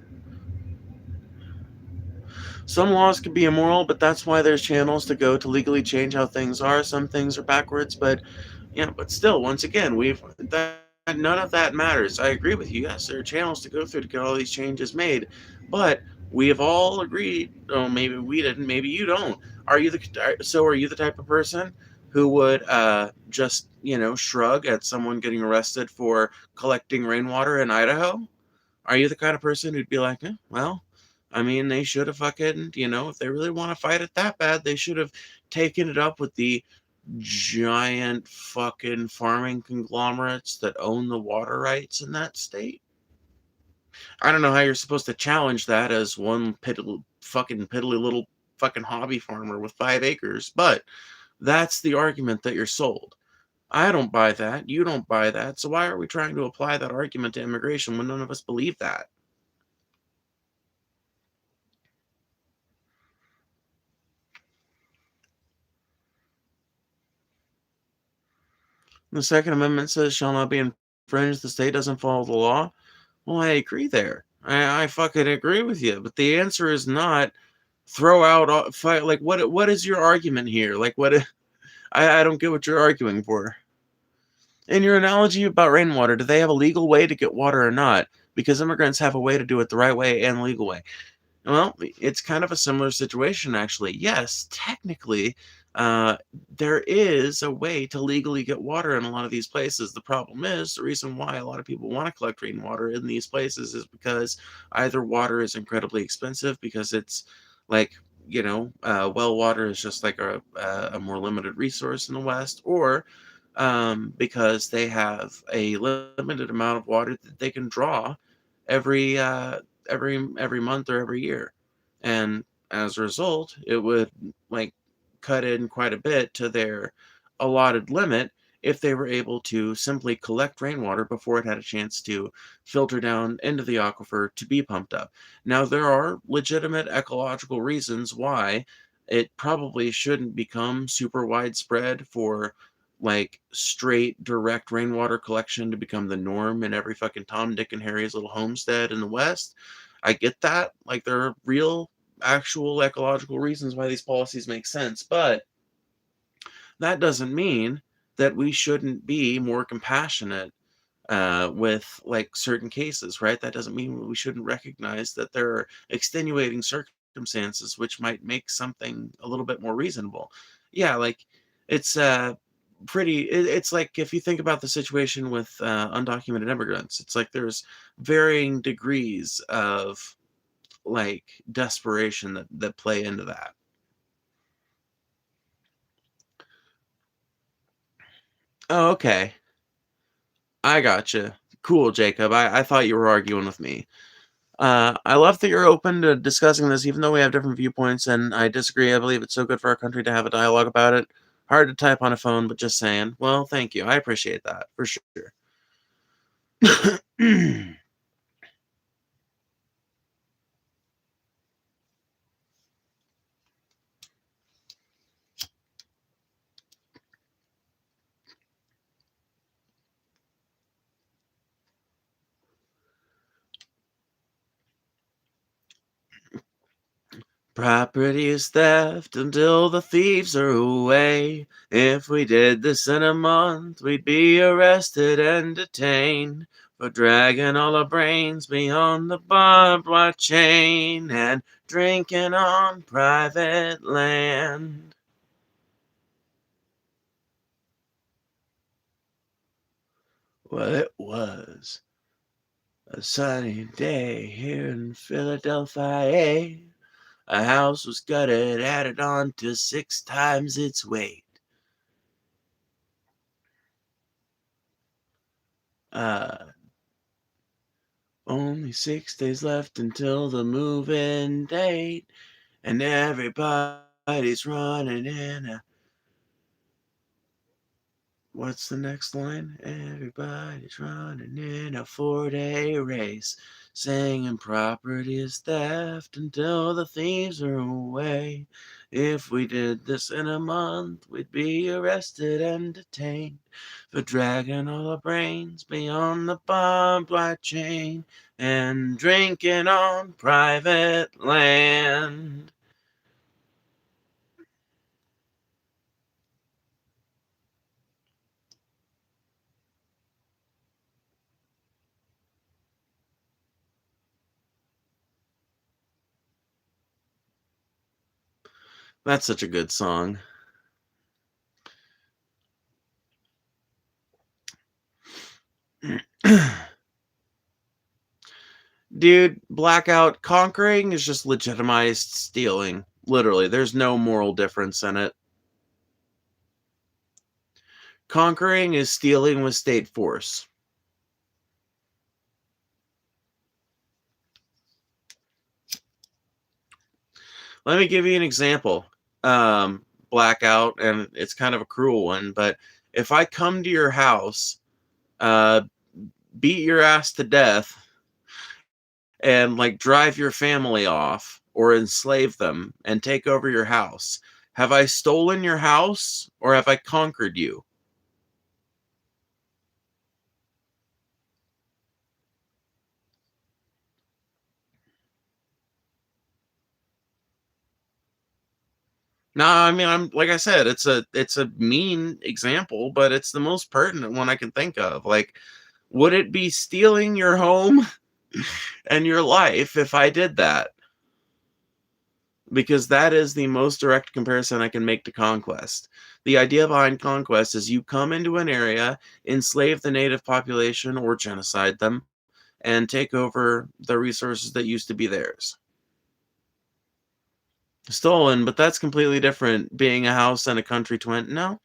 Some laws can be immoral, but that's why there's channels to go to legally change how things are. Some things are backwards, but yeah, but still, once again, none of that matters. I agree with you. Yes, there are channels to go through to get all these changes made, but we have all agreed. Oh, maybe we didn't. Maybe you don't. Are you the type of person who would just shrug at someone getting arrested for collecting rainwater in Idaho? Are you the kind of person who'd be like, well, I mean, they should have fucking, if they really want to fight it that bad, they should have taken it up with the giant fucking farming conglomerates that own the water rights in that state? I don't know how you're supposed to challenge that as one piddly little fucking hobby farmer with 5 acres, but that's the argument that you're sold. I don't buy that. You don't buy that. So why are we trying to apply that argument to immigration when none of us believe that? The Second Amendment says shall not be infringed. The state doesn't follow the law. Well, I agree there. I fucking agree with you. But the answer is not throw out fight. Like what is your argument here? Like what? I don't get what you're arguing for. In your analogy about rainwater, do they have a legal way to get water or not? Because immigrants have a way to do it the right way and the legal way. Well, it's kind of a similar situation, actually. Yes, technically, uh, there is a way to legally get water in a lot of these places. The problem is the reason why a lot of people want to collect rainwater in these places is because either water is incredibly expensive because it's like, well water is just like a more limited resource in the West, or because they have a limited amount of water that they can draw every every month or every year, and as a result, it would like cut in quite a bit to their allotted limit if they were able to simply collect rainwater before it had a chance to filter down into the aquifer to be pumped up. Now, there are legitimate ecological reasons why it probably shouldn't become super widespread for like straight direct rainwater collection to become the norm in every fucking Tom, Dick, and Harry's little homestead in the West. I get that. Like there are real, actual ecological reasons why these policies make sense, but that doesn't mean that we shouldn't be more compassionate with like certain cases, right? That doesn't mean we shouldn't recognize that there are extenuating circumstances which might make something a little bit more reasonable. Yeah, like it's it's like if you think about the situation with undocumented immigrants, it's like there's varying degrees of like desperation that play into that. Oh, okay. I gotcha. Cool, Jacob. I thought you were arguing with me. I love that you're open to discussing this, even though we have different viewpoints and I disagree. I believe it's so good for our country to have a dialogue about it. Hard to type on a phone, but just saying. Well, thank you. I appreciate that for sure. Property is theft until the thieves are away. If we did this in a month, we'd be arrested and detained for dragging all our brains beyond the barbed wire chain and drinking on private land. Well, it was a sunny day here in Philadelphia. A house was gutted, added on to 6 times its weight. Uh, Only 6 days left until the move-in date, and everybody's running in a... What's the next line? Everybody's running in a 4-day race, singing property is theft until the thieves are away. If we did this in a month, we'd be arrested and detained for dragging all our brains beyond the barbed wire chain and drinking on private land. That's such a good song. Dude, blackout conquering is just legitimized stealing. Literally, there's no moral difference in it. Conquering is stealing with state force. Let me give you an example. Blackout, and it's kind of a cruel one, but if I come to your house, uh, beat your ass to death, and like drive your family off or enslave them and take over your house, have I stolen your house or have I conquered you? No, I mean, I'm like I said, it's a mean example, but it's the most pertinent one I can think of. Like, would it be stealing your home and your life if I did that? Because that is the most direct comparison I can make to conquest. The idea behind conquest is you come into an area, enslave the native population or genocide them, and take over the resources that used to be theirs. Stolen, but that's completely different. Being a house and a country twin. No,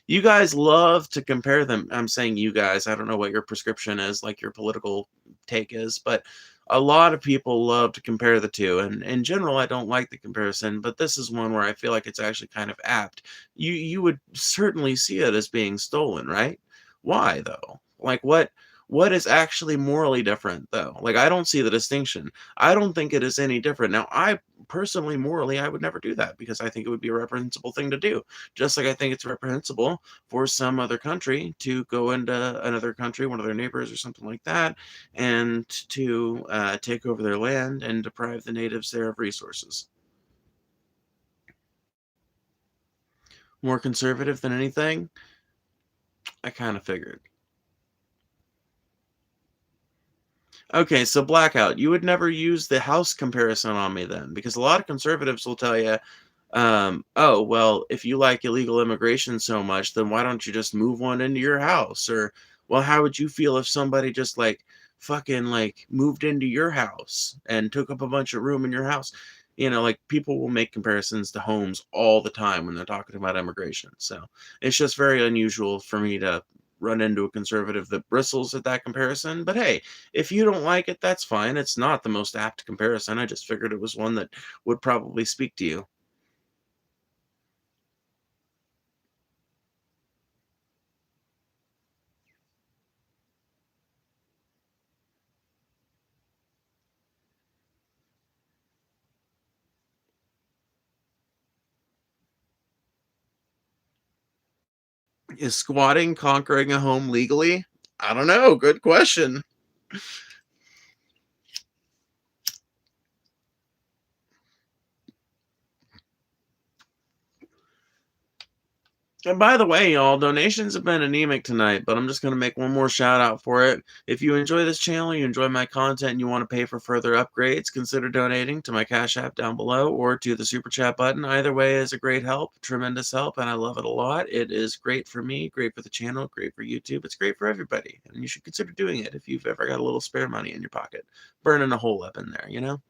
you guys love to compare them. I'm saying you guys. I don't know what your prescription is, like your political take is, but a lot of people love to compare the two. And in general, I don't like the comparison, but this is one where I feel like it's actually kind of apt. You would certainly see it as being stolen, right? Why though? Like what is actually morally different though? Like I don't see the distinction. I don't think it is any different. Now, I personally, morally, I would never do that because I think it would be a reprehensible thing to do. Just like I think it's reprehensible for some other country to go into another country, one of their neighbors or something like that, and to take over their land and deprive the natives there of resources. More conservative than anything, I kind of figured. Okay, so blackout. You would never use the house comparison on me then, because a lot of conservatives will tell you, oh, well, if you like illegal immigration so much, then why don't you just move one into your house? Or, well, how would you feel if somebody just like fucking like moved into your house and took up a bunch of room in your house? Like people will make comparisons to homes all the time when they're talking about immigration. So it's just very unusual for me to run into a conservative that bristles at that comparison. But hey, if you don't like it, that's fine. It's not the most apt comparison. I just figured it was one that would probably speak to you. Is squatting conquering a home legally? I don't know. Good question. And by the way, y'all, donations have been anemic tonight, but I'm just going to make one more shout out for it. If you enjoy this channel, you enjoy my content, and you want to pay for further upgrades, consider donating to my Cash App down below or to the Super Chat button. Either way is a great help, tremendous help, and I love it a lot. It is great for me, great for the channel, great for YouTube. It's great for everybody, and you should consider doing it if you've ever got a little spare money in your pocket. Burning a hole up in there, you know?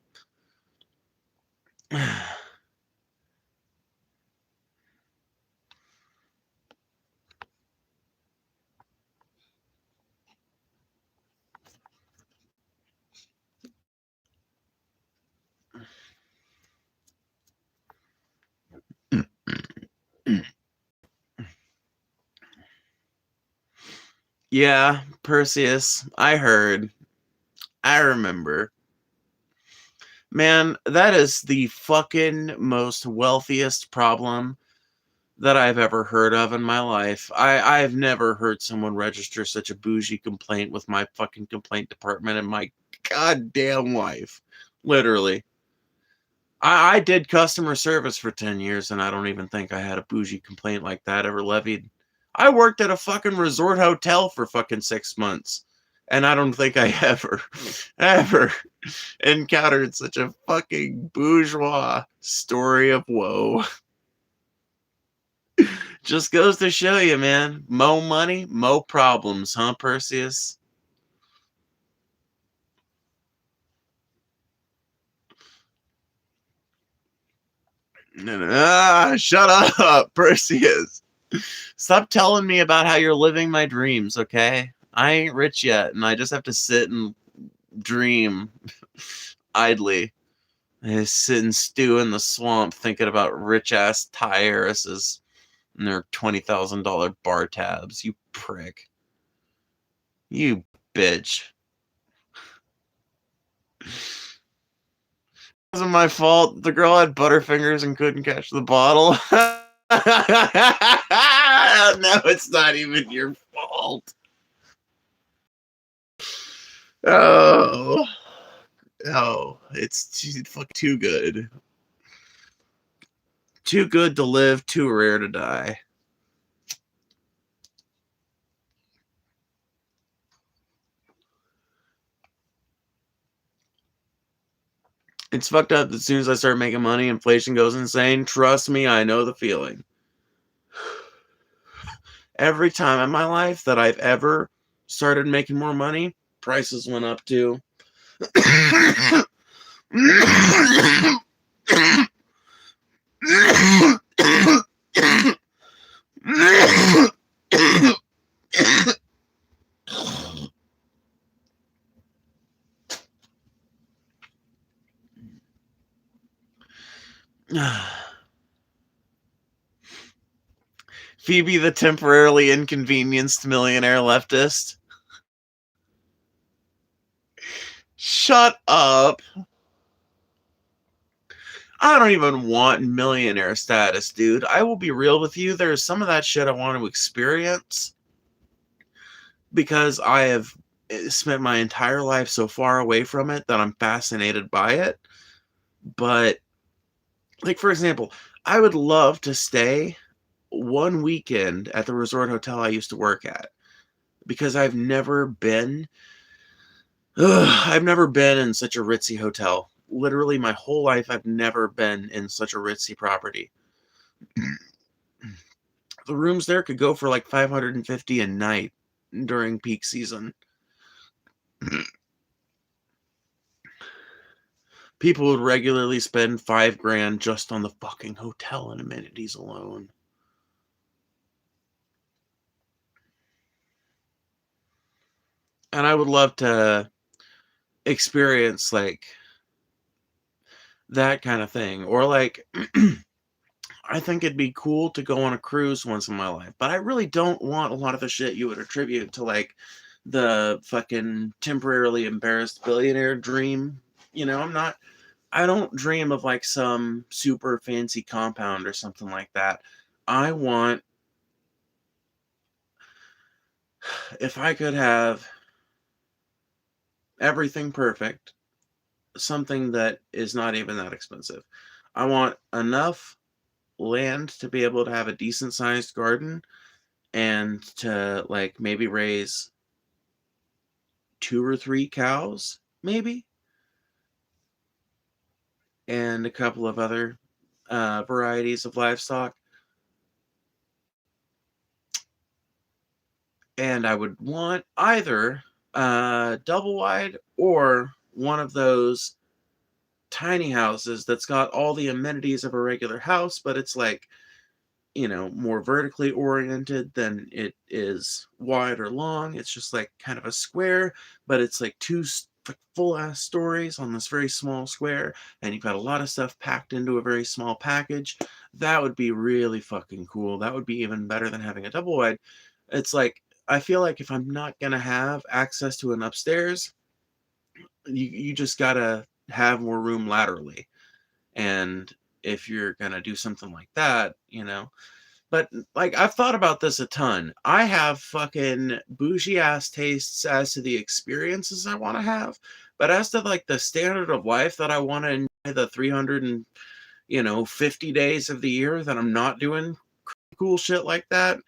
Yeah, Perseus, I heard. I remember. Man, that is the fucking most wealthiest problem that I've ever heard of in my life. I've never heard someone register such a bougie complaint with my fucking complaint department in my goddamn life. Literally. I did customer service for 10 years, and I don't even think I had a bougie complaint like that ever levied. I worked at a fucking resort hotel for fucking 6 months, and I don't think I ever encountered such a fucking bourgeois story of woe. Just goes to show you, man. Mo money, mo problems, huh, Perseus? Shut up, Perseus. Stop telling me about how you're living my dreams, okay? I ain't rich yet, and I just have to sit and dream idly. I sit and stew in the swamp thinking about rich-ass Thai heiresses and their $20,000 bar tabs. You prick. You bitch. It wasn't my fault. The girl had butterfingers and couldn't catch the bottle. No, it's not even your fault. Oh, it's too good. Too good to live, too rare to die. It's fucked up that as soon as I start making money, inflation goes insane. Trust me, I know the feeling. Every time in my life that I've ever started making more money, prices went up too. Phoebe, the temporarily inconvenienced millionaire leftist. Shut up. I don't even want millionaire status, dude. I will be real with you. There's some of that shit I want to experience because I have spent my entire life so far away from it that I'm fascinated by it. But, like, for example, I would love to stay one weekend at the resort hotel I used to work at because I've never been in such a ritzy hotel. Literally my whole life, I've never been in such a ritzy property. The rooms there could go for like $550 a night during peak season. People would regularly spend $5,000 just on the fucking hotel and amenities alone. And I would love to experience like that kind of thing. Or like, I think it'd be cool to go on a cruise once in my life, but I really don't want a lot of the shit you would attribute to like the fucking temporarily embarrassed billionaire dream. You know, I don't dream of like some super fancy compound or something like that. I want If I could have everything perfect, something that is not even that expensive. I want enough land to be able to have a decent sized garden and to like maybe raise 2 or 3 cows, maybe, and a couple of other varieties of livestock. And I would want either double wide or one of those tiny houses that's got all the amenities of a regular house, but it's like, more vertically oriented than it is wide or long. It's just like kind of a square, but it's like two full ass stories on this very small square, and you've got a lot of stuff packed into a very small package. That would be really fucking cool. That would be even better than having a double wide. It's like, I feel like if I'm not gonna have access to an upstairs, you just gotta have more room laterally. And if you're gonna do something like that. But like, I've thought about this a ton. I have fucking bougie ass tastes as to the experiences I want to have, but as to like the standard of life that I want to enjoy, the 350 days of the year that I'm not doing cool shit like that,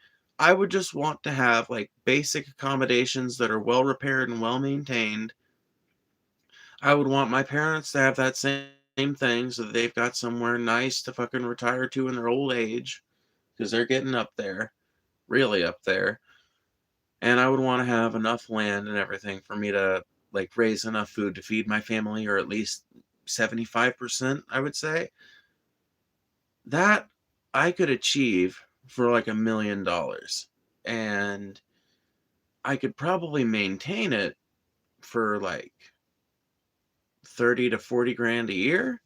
I would just want to have like basic accommodations that are well repaired and well maintained. I would want my parents to have that same thing so that they've got somewhere nice to fucking retire to in their old age, because they're getting up there, really up there. And I would want to have enough land and everything for me to like raise enough food to feed my family, or at least 75%, I would say. That I could achieve for like $1 million. And I could probably maintain it for like 30 to 40 grand a year.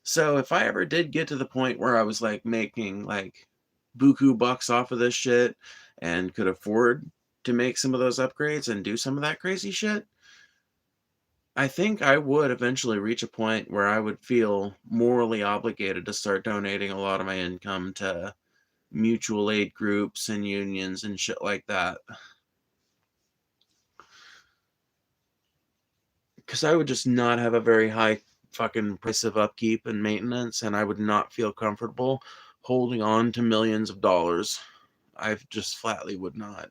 So if I ever did get to the point where I was like making like buku bucks off of this shit and could afford to make some of those upgrades and do some of that crazy shit, I think I would eventually reach a point where I would feel morally obligated to start donating a lot of my income to mutual aid groups and unions and shit like that. Because I would just not have a very high fucking price of upkeep and maintenance, and I would not feel comfortable holding on to millions of dollars. I just flatly would not.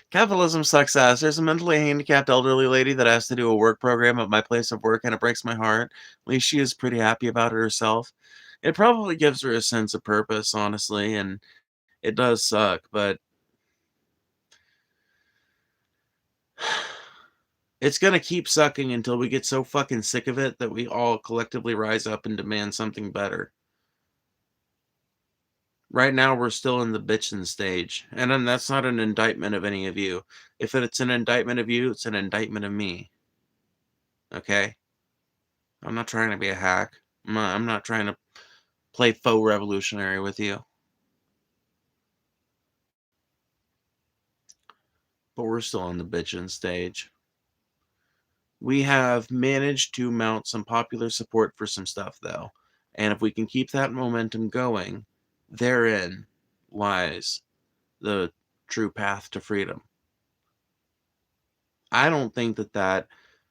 Capitalism sucks ass. There's a mentally handicapped elderly lady that has to do a work program at my place of work, and it breaks my heart. At least she is pretty happy about it herself. It probably gives her a sense of purpose, honestly, and it does suck, but it's gonna keep sucking until we get so fucking sick of it that we all collectively rise up and demand something better. Right now, we're still in the bitching stage, and then that's not an indictment of any of you. If it's an indictment of you, it's an indictment of me. Okay? I'm not trying to be a hack. I'm not trying to play faux revolutionary with you, but we're still on the bitching stage. We have managed to mount some popular support for some stuff, though, and if we can keep that momentum going, therein lies the true path to freedom. I don't think that that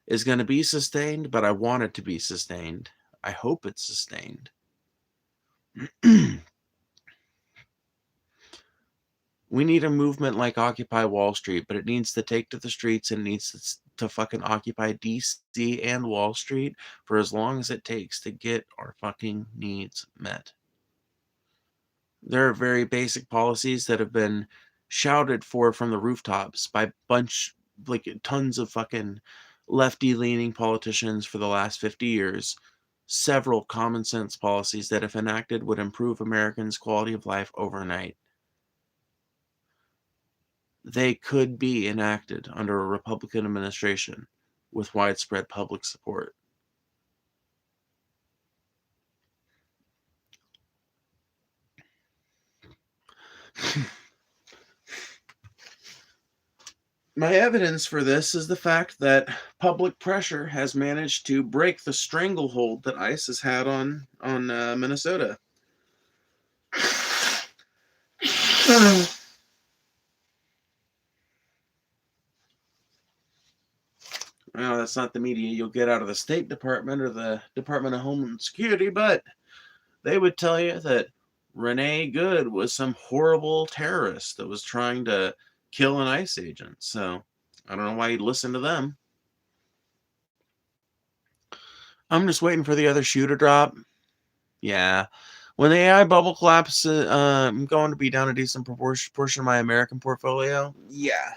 is going to be sustained, but I want it to be sustained. I hope it's sustained. We need a movement like Occupy Wall Street, but it needs to take to the streets and needs to fucking occupy DC and Wall Street for as long as it takes to get our fucking needs met. There are very basic policies that have been shouted for from the rooftops by like tons of fucking lefty leaning politicians for the last 50 years. Several common sense policies that, if enacted, would improve Americans' quality of life overnight. They could be enacted under a Republican administration with widespread public support. My evidence for this is the fact that public pressure has managed to break the stranglehold that ICE has had on Minnesota. Well, that's not the media you'll get out of the State Department or the Department of Homeland Security, but they would tell you that Renee Good was some horrible terrorist that was trying to kill an ICE agent. So I don't know why you'd listen to them. I'm just waiting for the other shoe to drop. Yeah. When the AI bubble collapses, I'm going to be down a decent portion of my American portfolio. Yeah.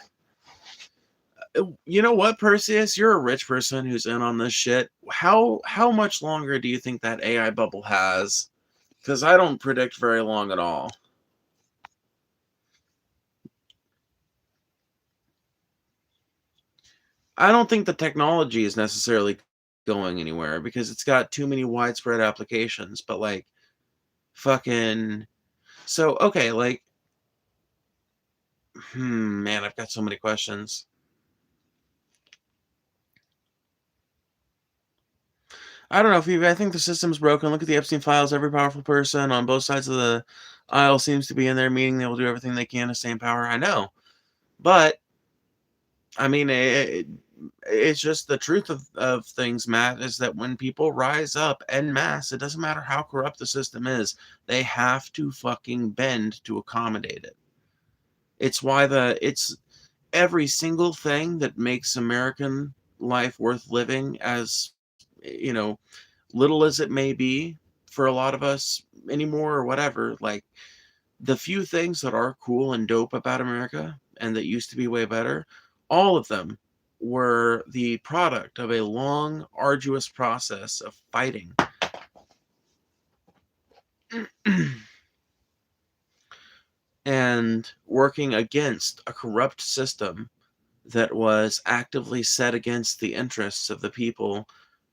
You know what, Perseus? You're a rich person who's in on this shit. How much longer do you think that AI bubble has? Because I don't predict very long at all. I don't think the technology is necessarily going anywhere because it's got too many widespread applications. But like, fucking. So okay, like, man, I've got so many questions. I don't know if you. I think the system's broken. Look at the Epstein files. Every powerful person on both sides of the aisle seems to be in there, meaning they will do everything they can to stay in power. I know, but I mean, it's just the truth of things, Matt, is that when people rise up en masse, it doesn't matter how corrupt the system is, they have to fucking bend to accommodate it. It's why it's every single thing that makes American life worth living, as you know, little as it may be for a lot of us anymore or whatever, like the few things that are cool and dope about America and that used to be way better, all of them were the product of a long, arduous process of fighting and working against a corrupt system that was actively set against the interests of the people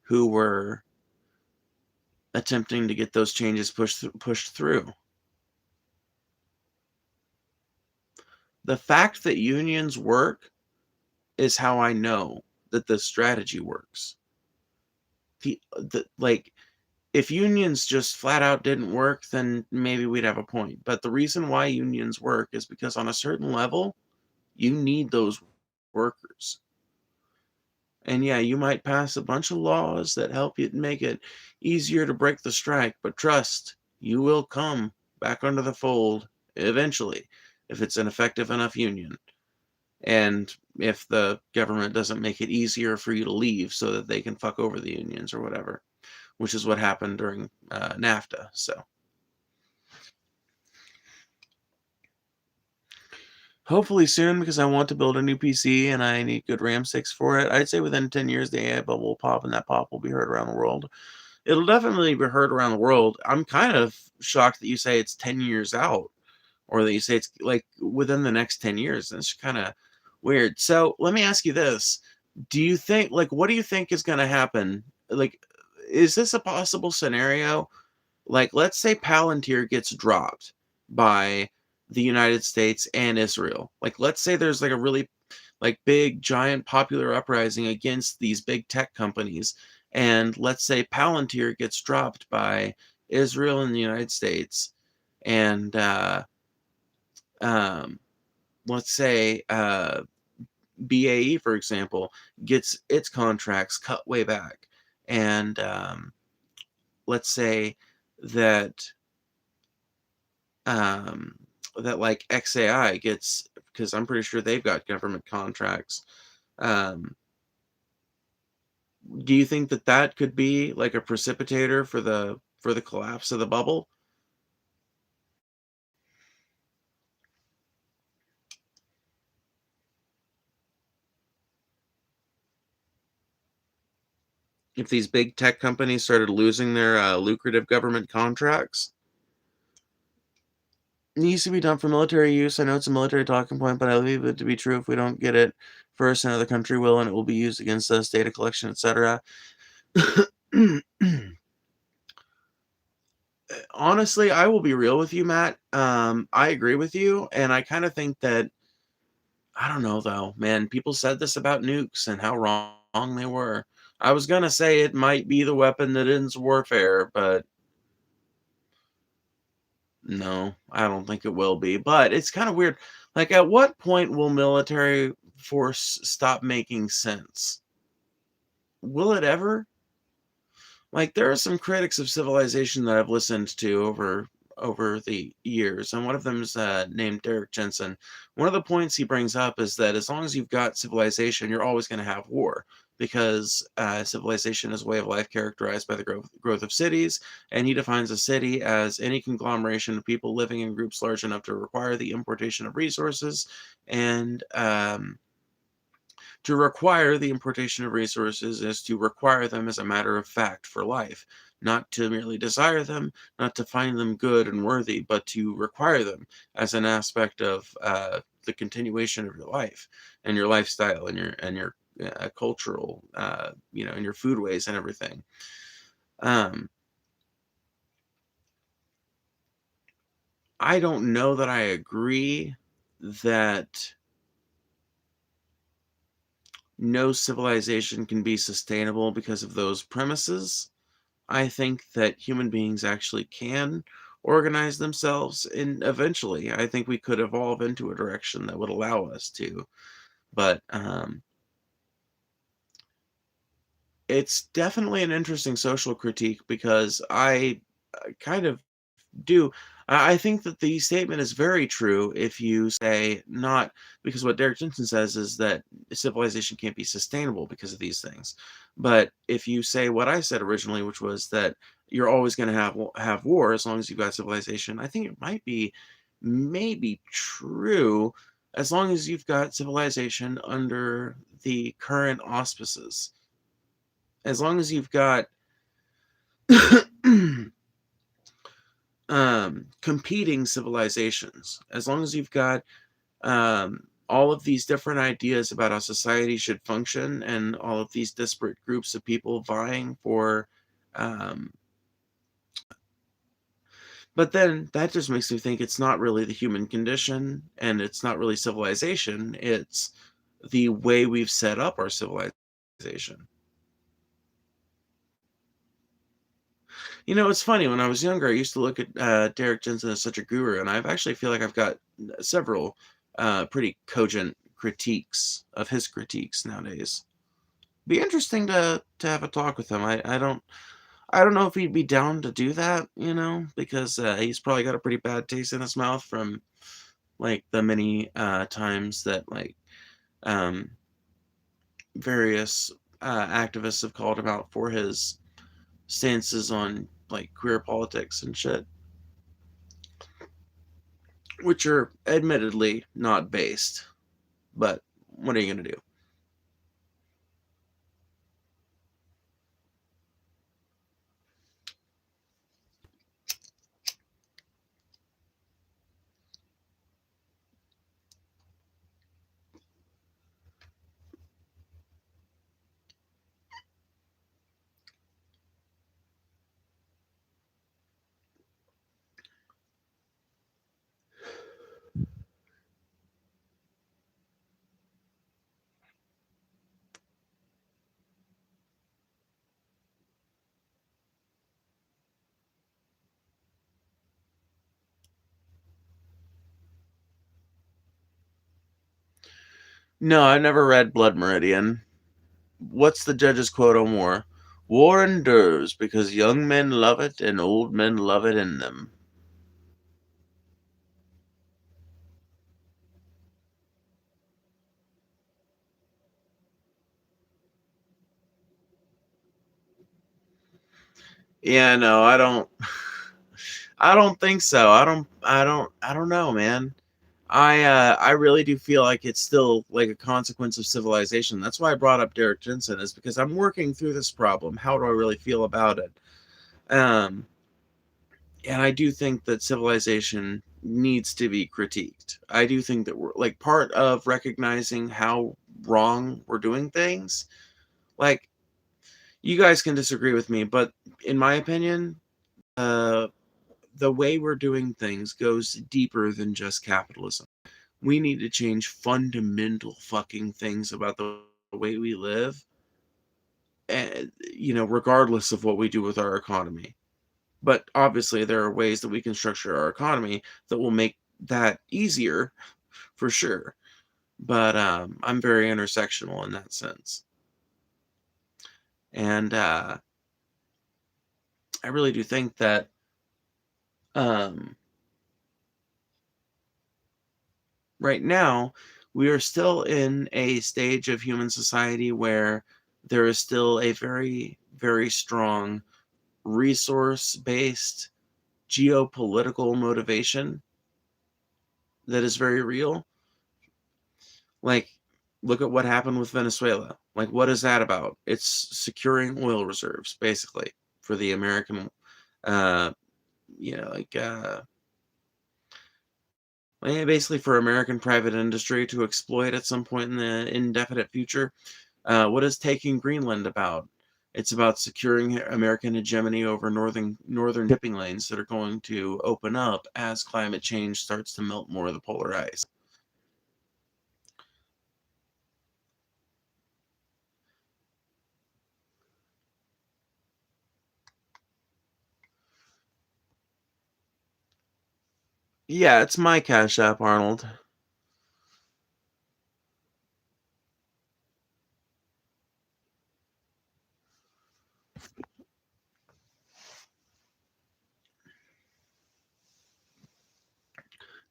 who were attempting to get those changes pushed through. The fact that unions work is how I know that this strategy works. Like, if unions just flat out didn't work, then maybe we'd have a point. But the reason why unions work is because on a certain level, you need those workers. And yeah, you might pass a bunch of laws that help you make it easier to break the strike, but trust, you will come back under the fold eventually if it's an effective enough union. And if the government doesn't make it easier for you to leave so that they can fuck over the unions or whatever, which is what happened during NAFTA. So hopefully soon, because I want to build a new PC and I need good RAM sticks for it. I'd say within 10 years, the AI bubble will pop and that pop will be heard around the world. It'll definitely be heard around the world. I'm kind of shocked that you say it's 10 years out, or that you say it's like within the next 10 years. That's kind of weird. So let me ask you this. Do you think, like, what do you think is going to happen? Like, is this a possible scenario? Like, let's say Palantir gets dropped by the United States and Israel. Like, let's say there's like a really like big, giant, popular uprising against these big tech companies. And let's say Palantir gets dropped by Israel and the United States. And um, let's say BAE, for example, gets its contracts cut way back. And let's say that um, that like XAI gets, because I'm pretty sure they've got government contracts. Um, do you think that that could be like a precipitator for the collapse of the bubble? If these big tech companies started losing their lucrative government contracts? It needs to be done for military use. I know it's a military talking point, but I believe it to be true. If we don't get it first, another country will, and it will be used against us, data collection, etc. Honestly, I will be real with you, Matt. I agree with you, and I kind of think that I don't know though, man. People said this about nukes and how wrong they were. I was gonna say it might be the weapon that ends warfare, but no, I don't think it will be. But it's kind of weird. Like, at what point will military force stop making sense? Will it ever? Like, there are some critics of civilization that I've listened to over the years, and one of them is named Derek Jensen. One of the points he brings up is that as long as you've got civilization, you're always going to have war because civilization is a way of life characterized by the growth of cities, and he defines a city as any conglomeration of people living in groups large enough to require the importation of resources and to require the importation of resources is to require them as a matter of fact for life, not to merely desire them, not to find them good and worthy, but to require them as an aspect of the continuation of your life and your lifestyle and your cultural, and your foodways and everything. Um, I don't know that I agree that no civilization can be sustainable because of those premises. I think that human beings actually can organize themselves, and eventually, I think we could evolve into a direction that would allow us to. But it's definitely an interesting social critique because I kind of do. I think that the statement is very true if you say not because what Derek Jensen says is that civilization can't be sustainable because of these things. But if you say what I said originally, which was that you're always going to have war as long as you've got civilization, I think it might be maybe true as long as you've got civilization under the current auspices. As long as you've got competing civilizations, as long as you've got all of these different ideas about how society should function and all of these disparate groups of people vying for um, but then that just makes me think it's not really the human condition and it's not really civilization, it's the way we've set up our civilization. It's funny. When I was younger, I used to look at Derek Jensen as such a guru, and I've actually feel like I've got several pretty cogent critiques of his critiques nowadays. Be interesting to have a talk with him. I don't know if he'd be down to do that, because he's probably got a pretty bad taste in his mouth from like the many times that like um, various activists have called him out for his stances on like queer politics and shit, which are admittedly not based. But what are you going to do? No, I never read Blood Meridian. What's the judge's quote on war? War endures because young men love it and old men love it in them. Yeah, no, I don't. I don't think so. I don't know, man. I really do feel like it's still like a consequence of civilization. That's why I brought up Derek Jensen, is because I'm working through this problem. How do I really feel about it? Um, and I do think that civilization needs to be critiqued. I do think that we're like part of recognizing how wrong we're doing things. Like, you guys can disagree with me, but in my opinion, uh, the way we're doing things goes deeper than just capitalism. We need to change fundamental fucking things about the way we live, and, regardless of what we do with our economy. But obviously, there are ways that we can structure our economy that will make that easier, for sure. But I'm very intersectional in that sense. And I really do think that um, right now, we are still in a stage of human society where there is still a very, very strong resource-based geopolitical motivation that is very real. Like, look at what happened with Venezuela. Like, what is that about? It's securing oil reserves, basically, for the American, uh, like, basically for American private industry to exploit at some point in the indefinite future. What is taking Greenland about? It's about securing American hegemony over northern shipping lanes that are going to open up as climate change starts to melt more of the polar ice. Yeah, it's my Cash App, Arnold.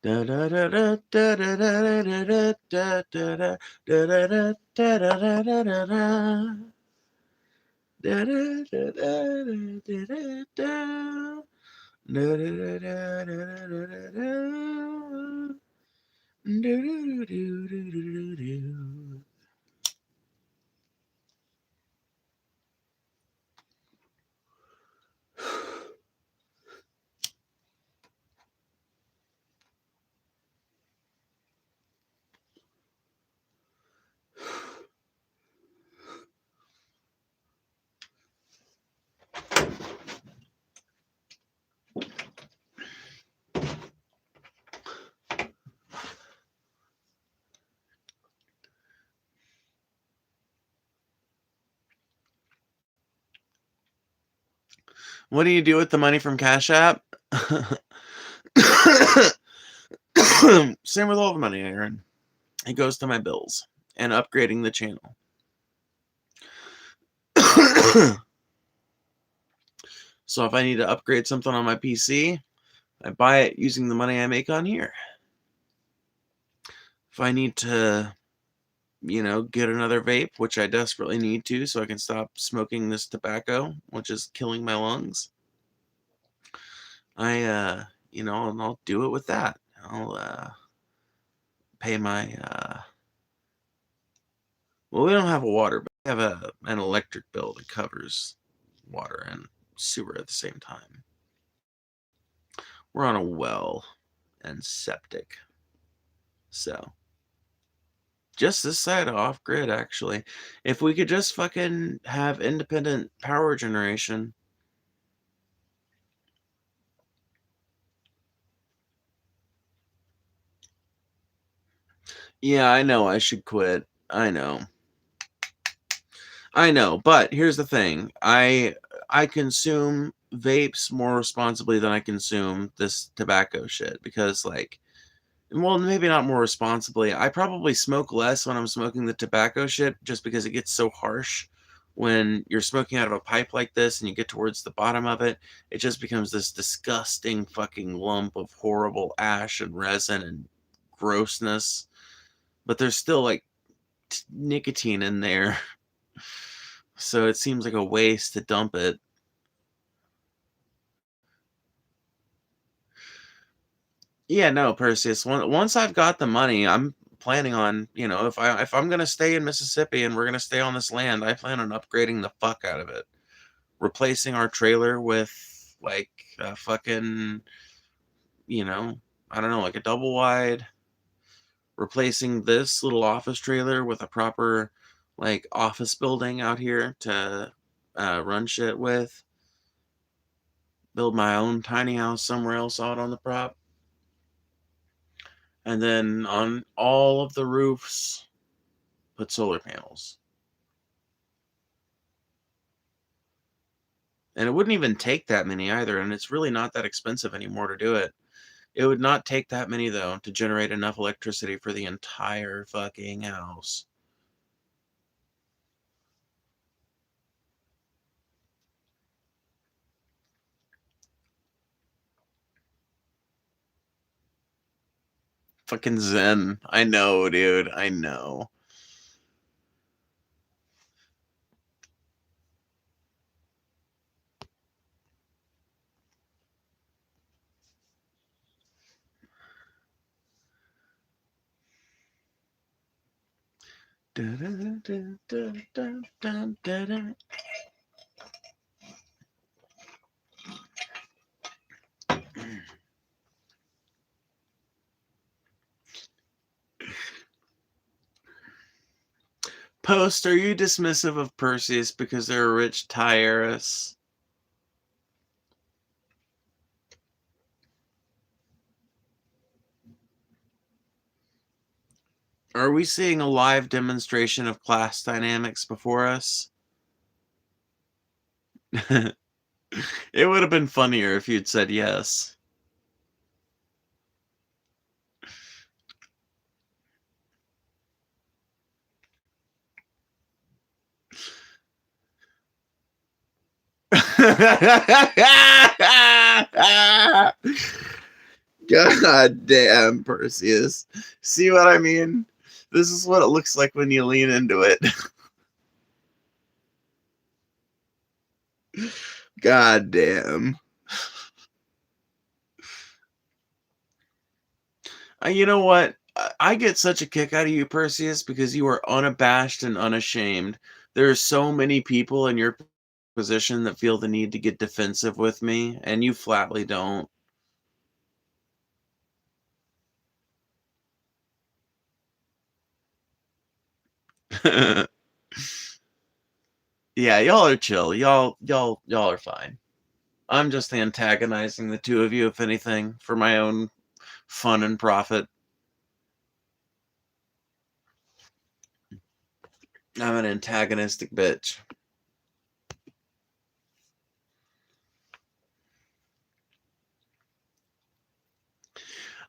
Da da da da da da da da da da da da da da da da da da da da. Da da da da da da da. Da da da da da da da da. Do do do do do do do. What do you do with the money from Cash App? Same with all the money I earn. It goes to my bills and upgrading the channel. So if I need to upgrade something on my PC, I buy it using the money I make on here. If I need to, get another vape, which I desperately need to so I can stop smoking this tobacco, which is killing my lungs, I'll do it with that. I'll pay my well, we don't have a water, but we have an electric bill that covers water and sewer at the same time. We're on a well and septic. So, just this side of off grid, actually. If we could just fucking have independent power generation. Yeah, I know I should quit. I know. But here's the thing. I consume vapes more responsibly than I consume this tobacco shit because well, maybe not more responsibly. I probably smoke less when I'm smoking the tobacco shit just because it gets so harsh. When you're smoking out of a pipe like this and you get towards the bottom of it, it just becomes this disgusting fucking lump of horrible ash and resin and grossness. But there's still nicotine in there. So it seems like a waste to dump it. Yeah, no, Perseus. Once I've got the money, I'm planning on, if I'm gonna stay in Mississippi and we're gonna stay on this land, I plan on upgrading the fuck out of it, replacing our trailer with a fucking, I don't know, like a double wide, replacing this little office trailer with a proper office building out here to run shit with, build my own tiny house somewhere else out on the prop. And then on all of the roofs, put solar panels. And it wouldn't even take that many either, and it's really not that expensive anymore to do it. It would not take that many, though, to generate enough electricity for the entire fucking house. Fucking zen. I know, dude. I know. Post, are you dismissive of Perseus because they're a rich Thai heiress? Are we seeing a live demonstration of class dynamics before us? It would have been funnier if you'd said yes. God damn, Perseus. See what I mean? This is what it looks like when you lean into it. God damn. You know what? I get such a kick out of you, Perseus, because you are unabashed and unashamed. There are so many people in your position that feel the need to get defensive with me, and you flatly don't. Yeah, y'all are chill. Y'all are fine. I'm just antagonizing the two of you, if anything, for my own fun and profit. I'm an antagonistic bitch.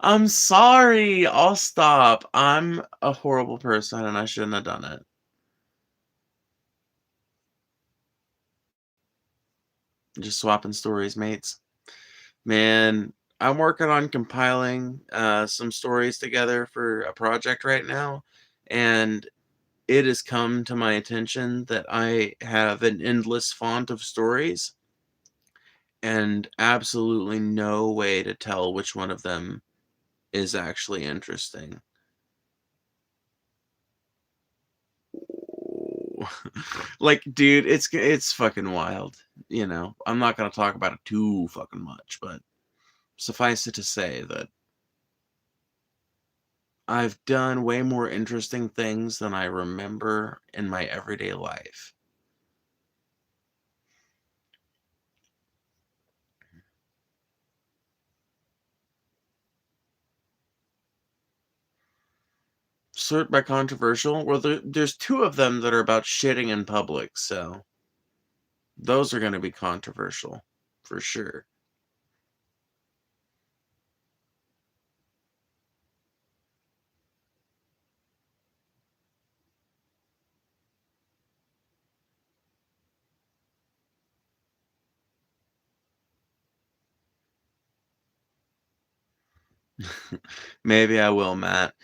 I'm sorry. I'll stop. I'm a horrible person and I shouldn't have done it. Just swapping stories, mates. Man, I'm working on compiling some stories together for a project right now, and it has come to my attention that I have an endless font of stories and absolutely no way to tell which one of them is actually interesting. Like, dude, it's fucking wild. You know, I'm not gonna talk about it too fucking much, but suffice it to say that I've done way more interesting things than I remember in my everyday life. Sort by controversial? Well, there's two of them that are about shitting in public, so those are going to be controversial for sure. Maybe I will, Matt.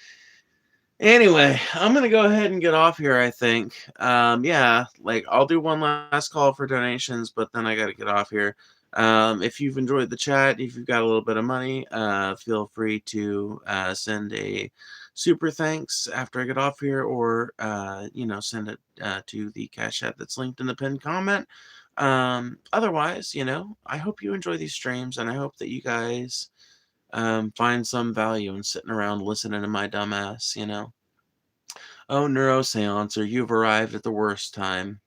Anyway, I'm gonna go ahead and get off here, I think. Yeah, like I'll do one last call for donations, but then I gotta get off here. If you've enjoyed the chat, if you've got a little bit of money, feel free to send a super thanks after I get off here, or send it to the Cash App that's linked in the pinned comment. Otherwise, I hope you enjoy these streams, and I hope that you guys find some value in sitting around listening to my dumbass. Oh, neuroseancer, you've arrived at the worst time.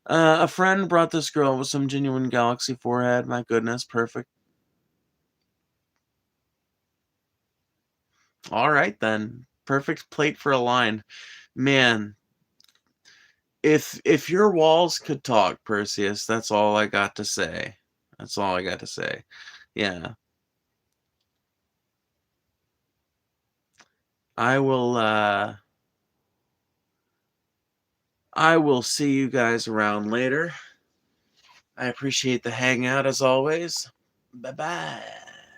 A friend brought this girl with some genuine galaxy forehead. My goodness, perfect. All right then. Perfect plate for a line. Man, if your walls could talk, Perseus, that's all I got to say. That's all I got to say. Yeah. I will I will see you guys around later. I appreciate the hangout as always. Bye-bye.